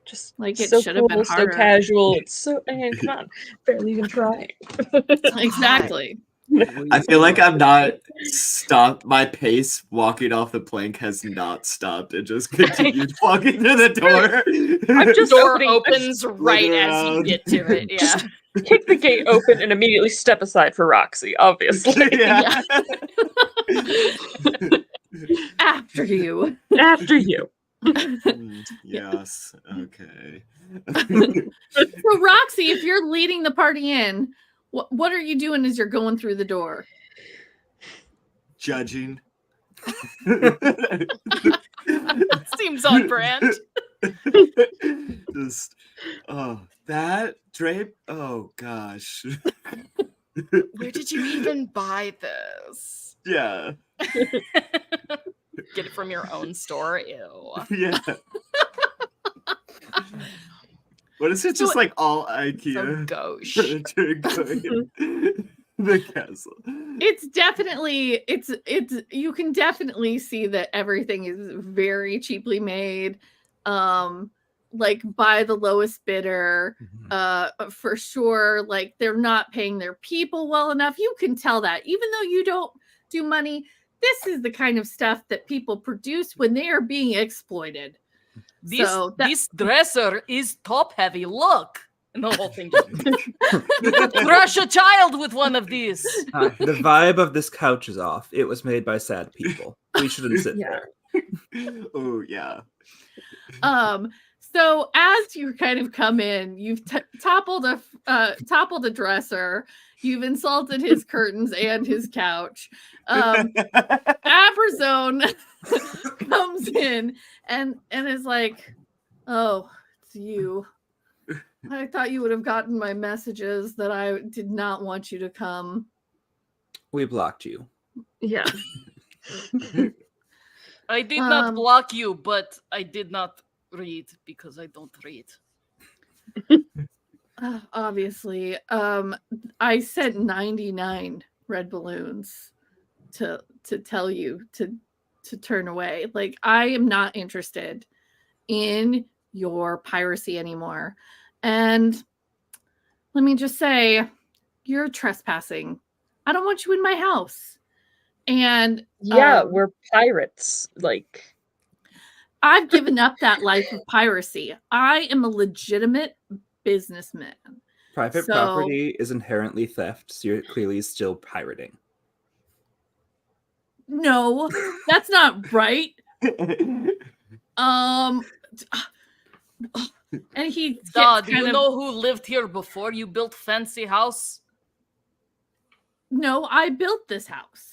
Just it so should have been cool, so harder. casual. It's so come on, barely even trying. Exactly. I feel like I'm not stopped. My pace walking off the plank has not stopped. It just continued walking through the door. I'm just Door opening- opens right looking as you around. get to it. Yeah. Kick the gate open and immediately step aside for Roxy, obviously. Yeah. After you. After you. Yes. Okay. So Roxy, if you're leading the party in, what are you doing as you're going through the door? Judging. Seems on brand. Just that drape. Oh gosh. Where did you even buy this? Yeah. Get it from your own store? Ew. Yeah. What is it? Just So- like all So IKEA gauche. furniture going in the castle. It's definitely it's you can definitely see that everything is very cheaply made. Like by the lowest bidder, for sure. Like they're not paying their people well enough. You can tell that, even though you don't do money, this is the kind of stuff that people produce when they are being exploited. This, So that- this dresser is top heavy. Look. And the whole thing just you could crush a child with one of these. The vibe of this couch is off. It was made by sad people. We shouldn't sit Yeah. there. Oh yeah. So as you kind of come in, you've toppled a dresser, you've insulted his curtains and his couch. Abrazone comes in and is like, "Oh, it's you. I thought you would have gotten my messages that I did not want you to come." We blocked you. Yeah. I did not Um, block you, but I did not read because I don't read. Obviously, I sent 99 red balloons to tell you to turn away. Like I am not interested in your piracy anymore. And let me just say, you're trespassing. I don't want you in my house. And Yeah, we're pirates. Like, I've given up that life of piracy. I am a legitimate businessman. Private So- property is inherently theft, so you're clearly still pirating. No, that's not right. And he gets Duh, do kind you of- know who lived here before you built fancy house? No, I built this house.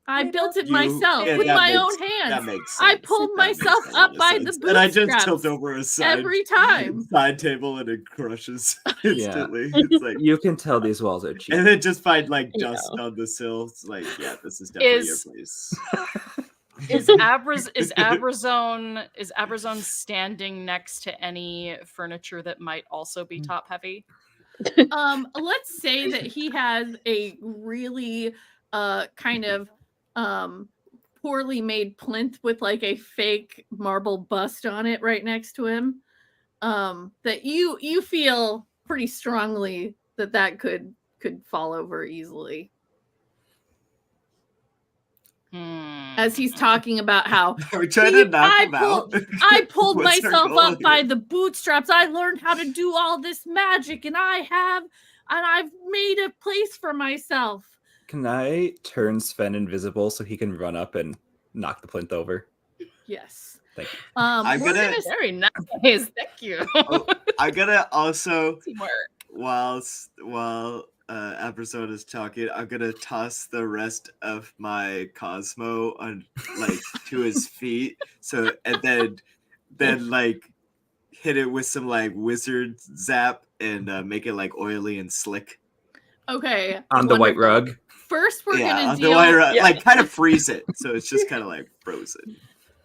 I built it You- myself yeah, with that my makes- own That hands. makes I sense. pulled That myself makes a lot up of by the sense. And I just bootstraps tilt over a side, every time. side table and it crushes instantly. It's like, You can tell these walls are cheap. and then just find like Yeah. dust on the sill. It's like, yeah, this is definitely Is- your place. Is Abrazone standing next to any furniture that might also be top heavy? Let's say that he has a really kind of poorly made plinth with like a fake marble bust on it right next to him. That you feel pretty strongly that could fall over easily. As he's talking about how Are we trying See, to knock I him out? I pulled What's our myself goal up by here? the bootstraps. I learned how to do all this magic, and I've made a place for myself. Can I turn Sven invisible so he can run up and knock the plinth over? Yes. Thank you. I'm We're gonna- Very nice. Thank you. I'm gonna also, Teamwork. while Amberzone is talking, I'm gonna toss the rest of my Cosmo on like to his feet. So and then like hit it with some like wizard zap and make it like oily and slick. okay. On the white wonderful. rug. First, we're yeah, gonna on the deal. wire, Yeah. like kind of freeze it, so it's just kind of like frozen.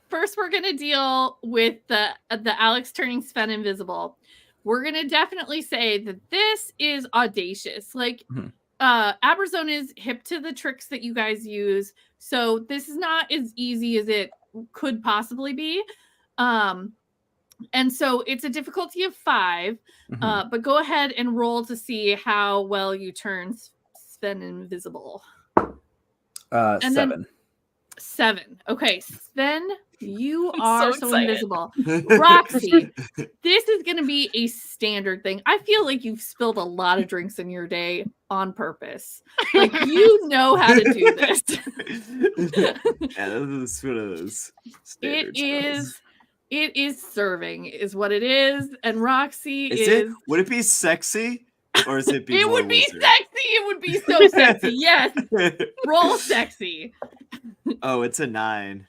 First, we're gonna deal with the Alex turning Sven invisible. We're gonna definitely say that this is audacious. Like, Mhm. Aberzone is hip to the tricks that you guys use, so this is not as easy as it could possibly be. And so it's a difficulty of 5. Mhm. But go ahead and roll to see how well you turn Sven invisible. and then- 7. 7. Okay, Sven, you I'm are so so excited. invisible. Roxy, this is going to be a standard thing. I feel like you've spilled a lot of drinks in your day on purpose. Like, you know how to do this. Yeah, this is one of those standard spells. It is serving, is what it is. And Roxy Is it? Would it be sexy, or is it be It more would be wizard? sexy. It would be so sexy. Yes. Roll sexy. Oh, it's a 9.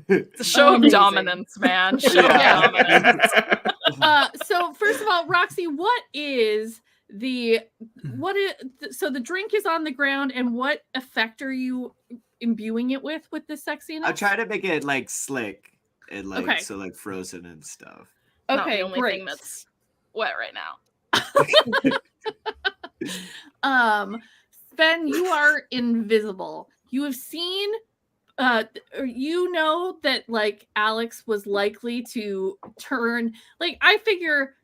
It's a show of Amazing. dominance, man. Show of Yeah. dominance. So first of all, Roxy, what is the so the drink is on the ground, and what effect are you imbuing it with this sexiness? I'll try to make it like slick and like Okay. so like frozen and stuff. Not Okay, the only great. thing that's wet right now. Sven, you are invisible. You have seen you know that like Alex was likely to turn, like, I figure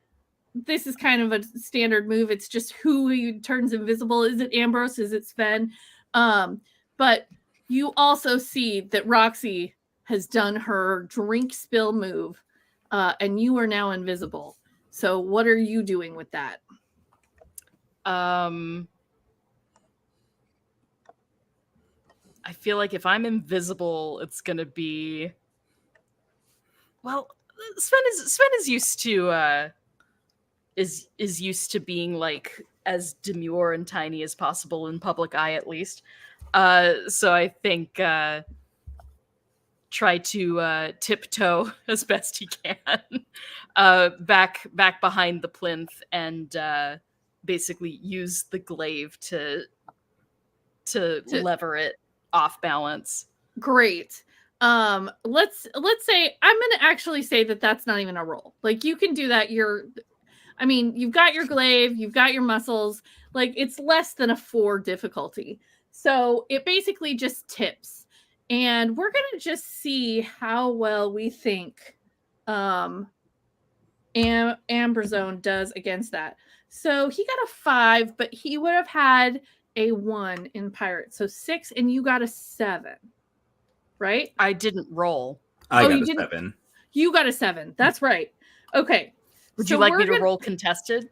this is kind of a standard move. It's just who he turns invisible. Is it Ambrose? Is it Sven? But you also see that Roxy has done her drink spill move, and you are now invisible. So what are you doing with that? I feel like if I'm invisible, it's gonna be. Well, Sven is used to is used to being like as demure and tiny as possible in public eye, at least. So I think try to tiptoe as best he can back behind the plinth and basically use the glaive to lever it off balance. Great. Let's say I'm gonna actually say that that's not even a roll. Like, you can do that. You've got your glaive, you've got your muscles. Like, it's less than a 4 difficulty. So it basically just tips. And we're gonna just see how well we think Amberzone does against that. So he got a 5, but he would have had a 1 in pirate. So 6, and you got a 7. Right? I didn't roll. I Oh, got you a didn't- 7. You got a 7. That's right. Okay. Would So you like we're me to gonna- roll contested?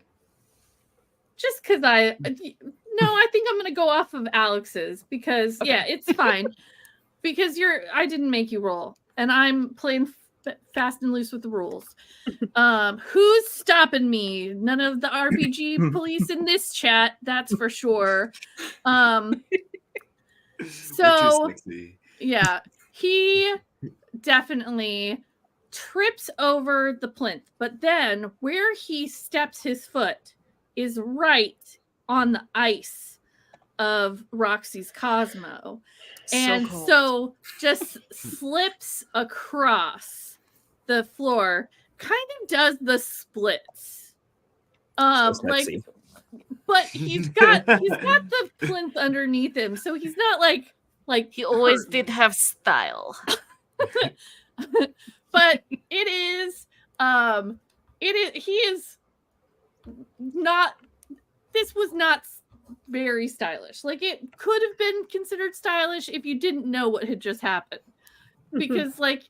Just because I think I'm gonna go off of Alex's because yeah, it's fine. Because I didn't make you roll, and I'm playing fast and loose with the rules. Who's stopping me? None of the RPG police in this chat, that's for sure. We're too So sexy. yeah, he definitely trips over the plinth, but then where he steps his foot is right on the ice of Roxy's Cosmo. And cold. so just slips across the floor, kind of does the splits. So Like, sexy. but he's got the plinth underneath him, so he's not like He always hurt. did have style. But it is he is not, this was not very stylish. Like, it could have been considered stylish if you didn't know what had just happened, because like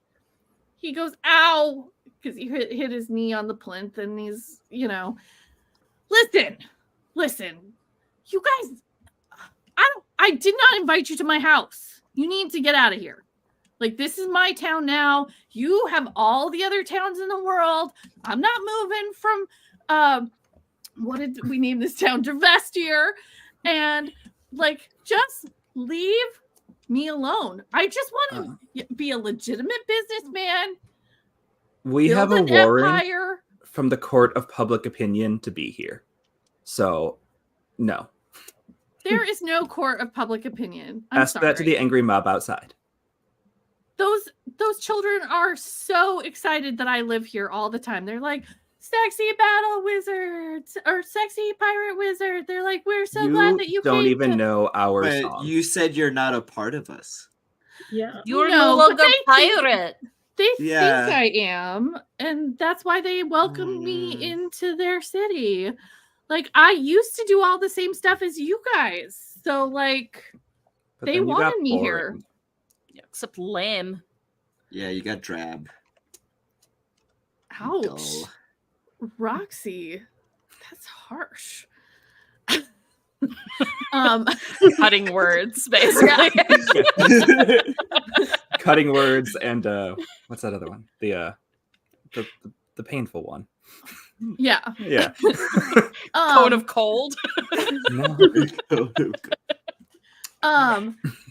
he goes ow because he hit his knee on the plinth, and he's listen, you guys, I did not invite you to my house. You need to get out of here. Like, this is my town now. You have all the other towns in the world. I'm not moving from what did we name this town? Dravestier. And like, just leave me alone. I just want to be a legitimate businessman. We have a build an warrant empire. from the court of public opinion to be here. So, no. There is no court of public opinion. I'm Ask sorry. that to the angry mob outside. Those children are so excited that I live here all the time. They're like, sexy battle wizards or sexy pirate wizard. They're like, we're so glad that you don't came even to-" know our But song. you said you're not a part of us. Yeah. You're No, no but longer they think- pirate. They Yeah. think I am, and that's why they welcomed me Mm. into their city. Like, I used to do all the same stuff as you guys. So like, But they then you got wanted me here. boring. Yeah, except lame. Yeah, you got drab. Ouch. Dull. Roxy, that's harsh. Cutting words, basically. Cutting words and what's that other one? The painful one. Yeah. Yeah. Cone of cold. No.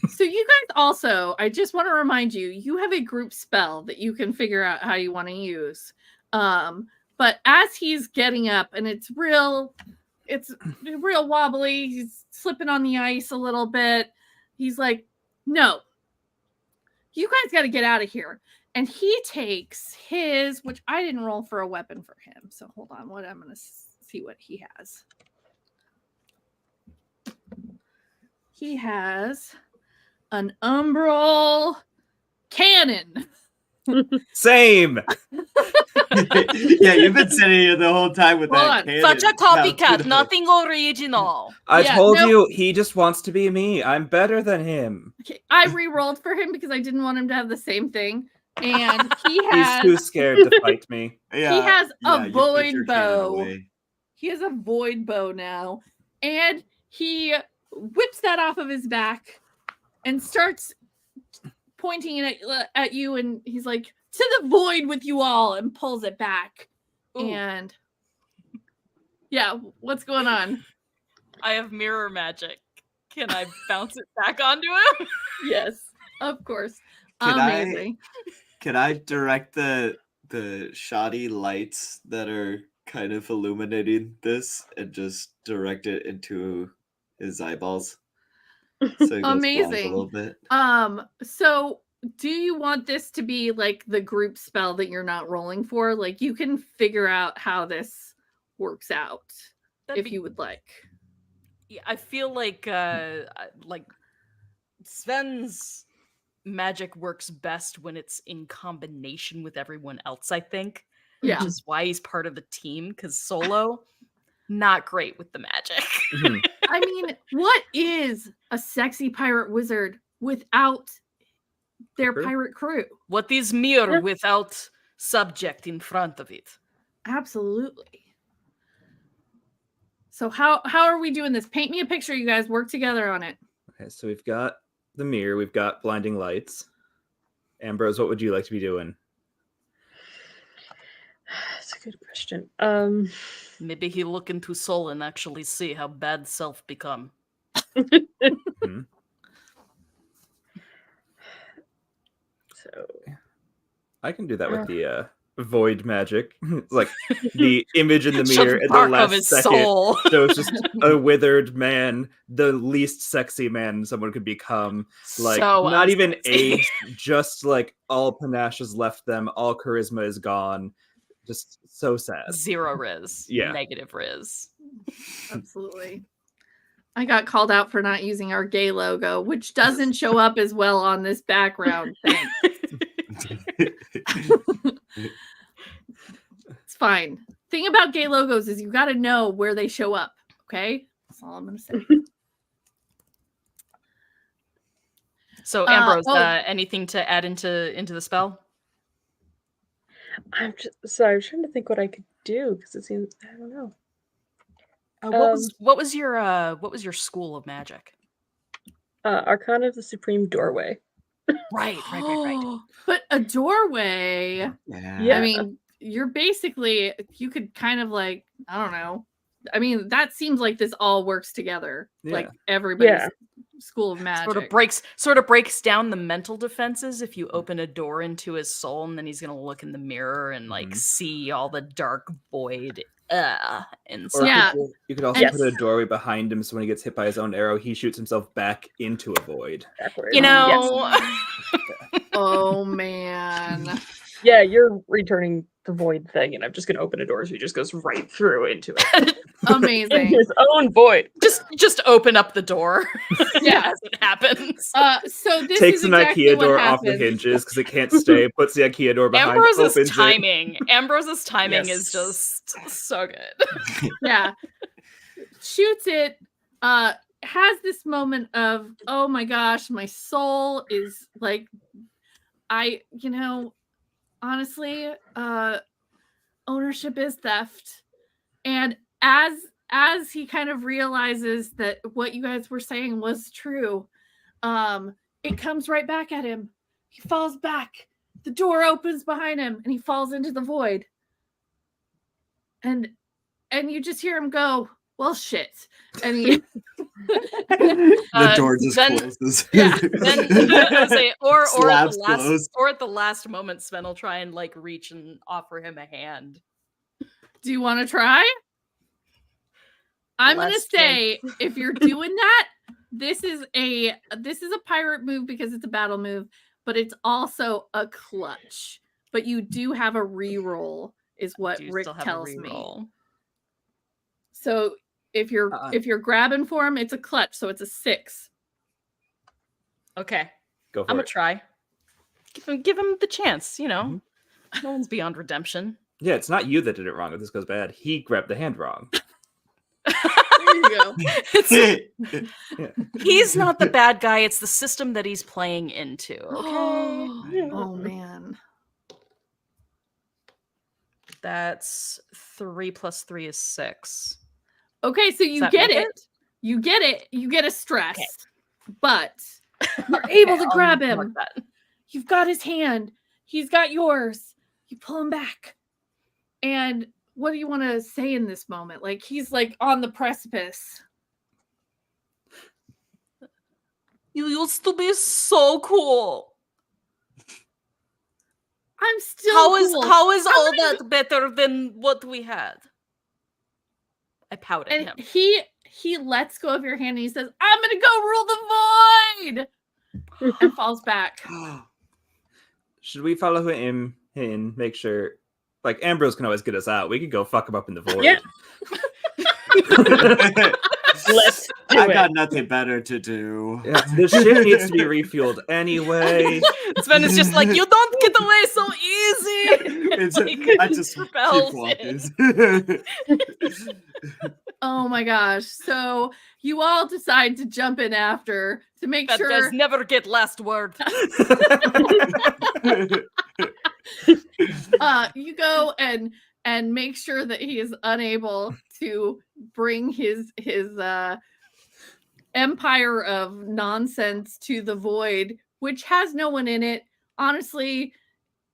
So you guys also, I just want to remind you, you have a group spell that you can figure out how you want to use. But as he's getting up, and it's real wobbly, he's slipping on the ice a little bit. He's like, no, you guys got to get out of here. And he takes his, which I didn't roll for a weapon for him. So hold on, I'm going to see what he has. He has an umbral cannon. Same. Yeah, you've been sitting here the whole time with Hold that on. cannon. Such a copycat, Now, nothing original. I Yeah, told nope. you he just wants to be me. I'm better than him. Okay, I re-rolled for him because I didn't want him to have the same thing. And he He's has too scared to fight me. Yeah, he has a you put void your cannon bow. away. He has a void bow now. And he whips that off of his back and starts pointing it at you, and he's like, to the void with you all, and pulls it back. Ooh. And yeah, what's going on? I have mirror magic. Can I bounce it back onto him? Yes, of course. Can I- Amazing. Can I direct the shoddy lights that are kind of illuminating this and just direct it into his eyeballs? So he goes blank Amazing. a little bit. So do you want this to be like the group spell that you're not rolling for? Like, you can figure out how this works out That'd if be- you would like. Yeah, I feel like Sven's magic works best when it's in combination with everyone else, I think. Yeah. Which is why he's part of the team, because solo, not great with the magic. Mhm. I mean, what is a sexy pirate wizard without their Crew? pirate crew? What is mirror Yeah. without subject in front of it? Absolutely. So how are we doing this? Paint me a picture, you guys. Work together on it. Okay, so we've got the mirror, we've got blinding lights. Ambrose, what would you like to be doing? That's a good question. Maybe he look into soul and actually see how bad self become. So I can do that with the void magic. It's like the image in the Shut mirror the at the bark of last his second soul. shows just a withered man, the least sexy man someone could become. Like, So not even unsexy. age, just like all panache has left them, all charisma is gone. Just so sad. Zero riz. Yeah. Negative riz. Absolutely. I got called out for not using our gay logo, which doesn't show up as well on this background thing. It's fine. Thing about gay logos is you got to know where they show up. Okay, that's all I'm gonna say. So Ambrose, oh. anything to add into the spell? I'm trying to think what I could do because it seems I don't know. What was your school of magic? Arcana of the Supreme Doorway. Right. But a doorway. Yeah. I mean, you're basically, you could kind of like, I don't know. I mean, that seems like this all works together. Like Yeah. everybody's Yeah. school of magic. Sort of breaks down the mental defenses if you open a door into his soul, and then he's gonna look in the mirror and like Mhm. see all the dark void Or inside. Yeah. you could also Yes. put a doorway behind him, so when he gets hit by his own arrow, he shoots himself back into a void. Backwards. You know, Oh man. Yeah, you're returning the void thing, and I'm just gonna open a door so he just goes right through into it. In Amazing. his own void. just open up the door Yeah. as it happens. So this Takes is an exactly IKEA what door off the happens. hinges because it can't stay. Puts the IKEA door behind. Ambrose's opens timing. Ambrose's timing is Yes. just so good. Yeah. Shoots it, has this moment of, oh my gosh, my soul is like, honestly, ownership is theft. And as he kind of realizes that what you guys were saying was true, it comes right back at him. He falls back. The door opens behind him and he falls into the void. And you just hear him go, well, shit. And he The door just then- closes. yeah, Then I'll say, or at Slabs the last closed. or at the last moment, Sven will try and like reach and offer him a hand. do you want to try? I'm gonna Less say if you're doing that, this is a pirate move because it's a battle move, but it's also a clutch. But you do have a reroll, is what Do you Rick still have a tells me. reroll? So if you're grabbing for him, it's a clutch, so it's a 6. Okay, Go for I'm it. gonna try. Give him the chance. You know, Mhm. no one's beyond redemption. Yeah, it's not you that did it wrong if this goes bad. He grabbed the hand wrong. There you go. It's- he's not the bad guy. It's the system that he's playing into. Okay, Oh man. that's 3 plus 3 is 6. Okay, so you that get make it. You get it. You get a stress. Okay. But you're able Okay, to I'll grab mark him. that. You've got his hand. He's got yours. You pull him back. And what do you want to say in this moment? Like he's like on the precipice. You used to be so cool. I'm still How is cool. all that better than what we had? I pout at And him. he lets go of your hand and he says, I'm gonna go rule the void. And falls back. Should we follow him in? Make sure, like Ambrose can always get us out. We could go fuck him up in the void. Yeah. Let's do I it. got nothing better to do. Yeah, the ship needs to be refueled anyway. Sven is just like, you don't get away so easy. It's, Like, I just keep repels walking. Oh my gosh. So you all decide to jump in after to make That sure does never get last word. you go and make sure that he is unable to bring his empire of nonsense to the void, which has no one in it. Honestly,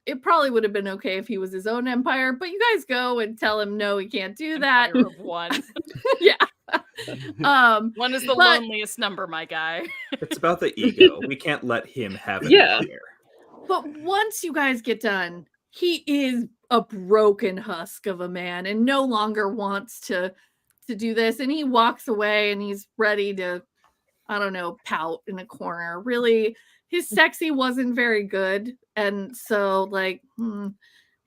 it probably would have been okay if he was his own empire, but you guys go and tell him no, he can't do that. Empire of one. One is the But- loneliest number, my guy. It's about the ego. We can't let him have it. Yeah. But once you guys get done, he is a broken husk of a man and no longer wants to do this. And he walks away and he's ready to, I don't know, pout in a corner. Really, his sexy wasn't very good. And so, like,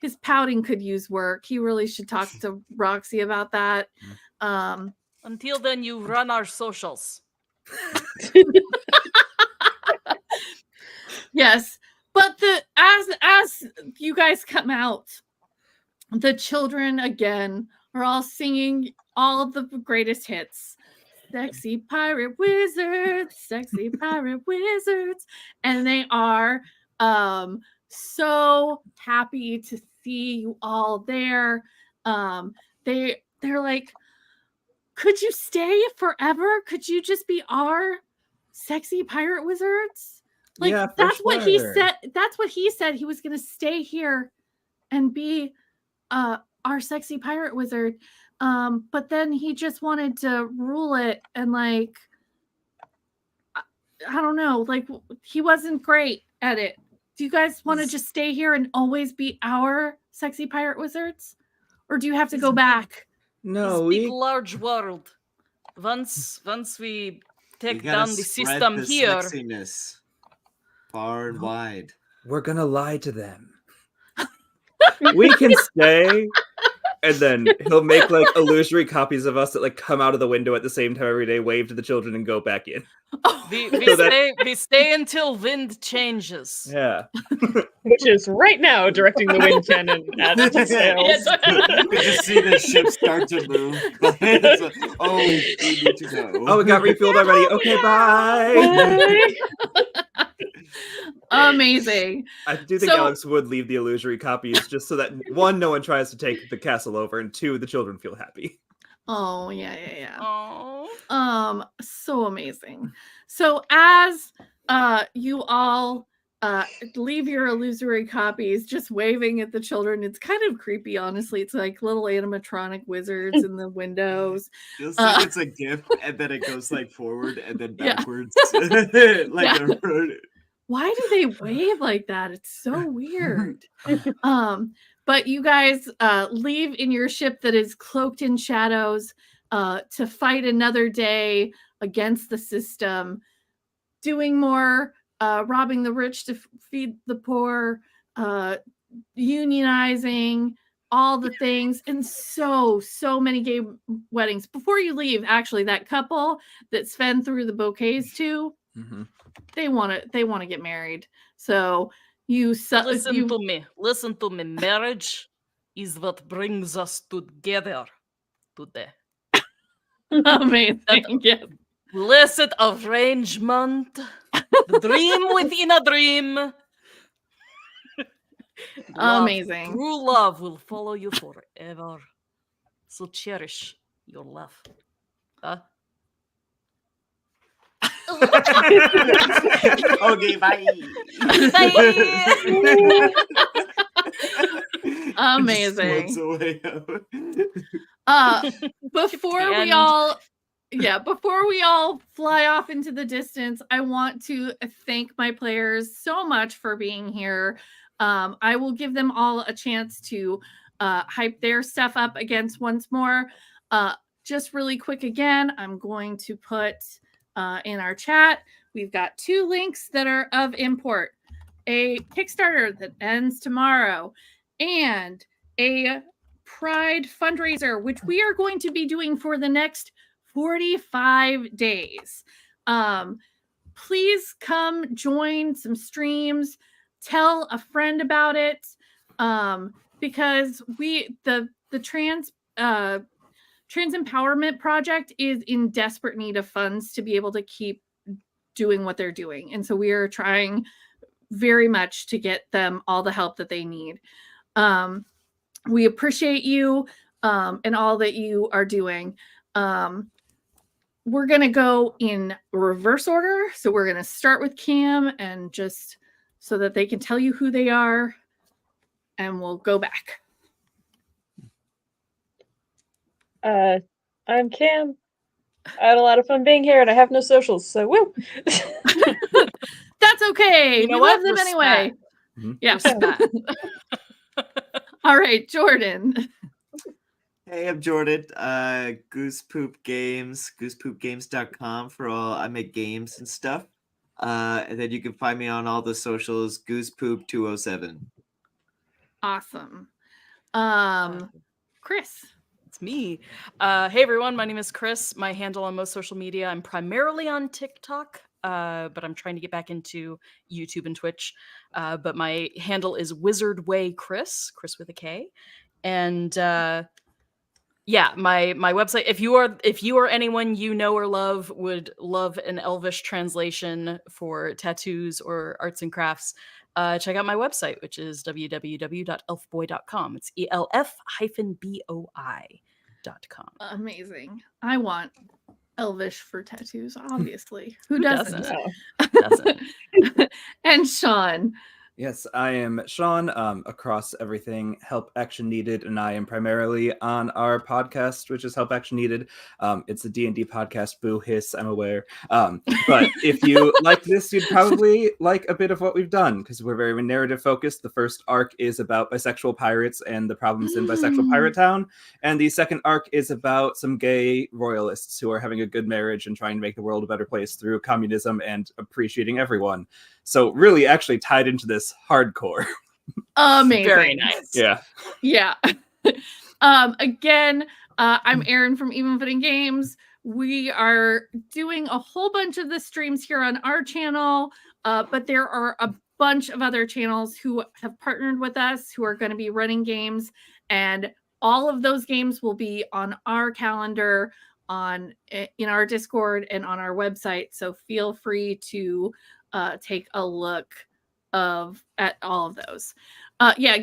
his pouting could use work. He really should talk to Roxy about that. Until then, you run our socials. Yes. But as you guys come out, the children again are all singing all of the greatest hits. Sexy pirate wizards, sexy pirate wizards. And they are so happy to see you all there. They're like, could you stay forever? Could you just be our sexy pirate wizards? Like Yeah, for that's what he sure. said. That's what he said. He was gonna stay here and be our sexy pirate wizard. But then he just wanted to rule it and like I don't know, like he wasn't great at it. Do you guys want to just stay here and always be our sexy pirate wizards? Or do you have to go back? No, This big we large world. Once we We take gotta down the spread system the here. sexiness far and wide. we're gonna lie to them. We can stay, and then he'll make like illusory copies of us that like come out of the window at the same time every day, wave to the children, and go back in. We stay until wind changes. Yeah. Which is right now directing the wind cannon at the sails. We just see the ship start to move. It's like, oh, we need to go. Oh, it got refueled already. Okay, bye. Amazing. I do think So- Alex would leave the illusory copies just so that one, no one tries to take the castle over, and two, the children feel happy. Oh, yeah. Oh. So amazing. So as you all leave your illusory copies just waving at the children, it's kind of creepy, honestly. It's like little animatronic wizards in the windows. Feels like it's a GIF, and then it goes like forward and then Yeah. backwards. Yeah. A Why do they wave like that? It's so weird. But you guys leave in your ship that is cloaked in shadows to fight another day against the system, doing more robbing the rich to feed the poor, unionizing, all the things, and so many gay weddings. Before you leave, actually, that couple that Sven threw the bouquets to, they want to get married. So Listen to me. Marriage is what brings us together today. Amazing. Yes. Blessed arrangement. The dream within a dream. Love, Amazing. true love will follow you forever. So cherish your love. Huh? Okay, bye. Amazing. Just floats away out. Before we all fly off into the distance, I want to thank my players so much for being here. I will give them all a chance to hype their stuff up against once more. Just really quick again, I'm going to put in our chat, we've got 2 links that are of import. A Kickstarter that ends tomorrow and a Pride fundraiser, which we are going to be doing for the next 45 days. Please come join some streams, tell a friend about it, because the trans empowerment project is in desperate need of funds to be able to keep doing what they're doing. And so we are trying very much to get them all the help that they need. We appreciate you and all that you are doing. We're going to go in reverse order. So we're going to start with Cam, and just so that they can tell you who they are, and we'll go back. I'm Cam. I had a lot of fun being here, and I have no socials, so woo! That's okay. You know we what? love them Respect. anyway. Yeah. Respect. All right, Jordan. Hey, I'm Jordan. Goose Poop Games, goosepoopgames.com for all. I make games and stuff. And then you can find me on all the socials, goosepoop207. Awesome. Chris. It's me. Hey everyone, my name is Chris. My handle on most social media, I'm primarily on TikTok, but I'm trying to get back into YouTube and Twitch. But my handle is WizardWayChris, Chris with a K. And yeah, my website. If you are anyone you know or love would love an Elvish translation for tattoos or arts and crafts, check out my website, which is www.elfboy.com. It's ELF-BOI.com. Amazing. I want Elvish for tattoos, obviously. Who doesn't? Yeah. Doesn't. And Sean. Yes, I am Sean, across everything Help Action Needed, and I am primarily on our podcast, which is Help Action Needed. It's a D&D podcast, boo hiss, I'm aware. But if you like this, you'd probably like a bit of what we've done, because we're very narrative focused. The first arc is about bisexual pirates and the problems in Bisexual Pirate Town, and the second arc is about some gay royalists who are having a good marriage and trying to make the world a better place through communism and appreciating everyone. So really actually tied into this hardcore. Amazing. Very nice. Yeah. Yeah. Again, I'm Erin from Even Footing Games. We are doing a whole bunch of the streams here on our channel, but there are a bunch of other channels who have partnered with us who are going to be running games, and all of those games will be on our calendar in our Discord and on our website. So feel free to take a look at all of those. Yeah,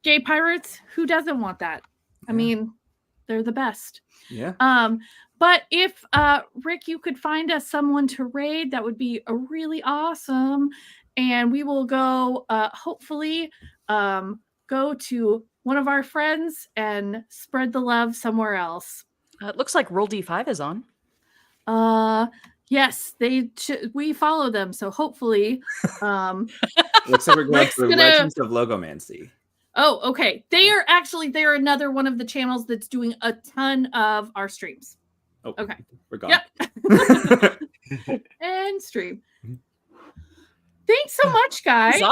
gay pirates, who doesn't want that? I mean, they're the best. Yeah. But if Rick, you could find us someone to raid, that would be a really awesome. And we will go hopefully go to one of our friends and spread the love somewhere else. It looks like Roll D5 is on. Yes, we follow them, so hopefully Looks like we're going Rick's through gonna- Legends of Logomancy. Oh, okay. They're another one of the channels that's doing a ton of our streams. Oh, Okay. We're gone. Yep. And stream. Thanks so much, guys.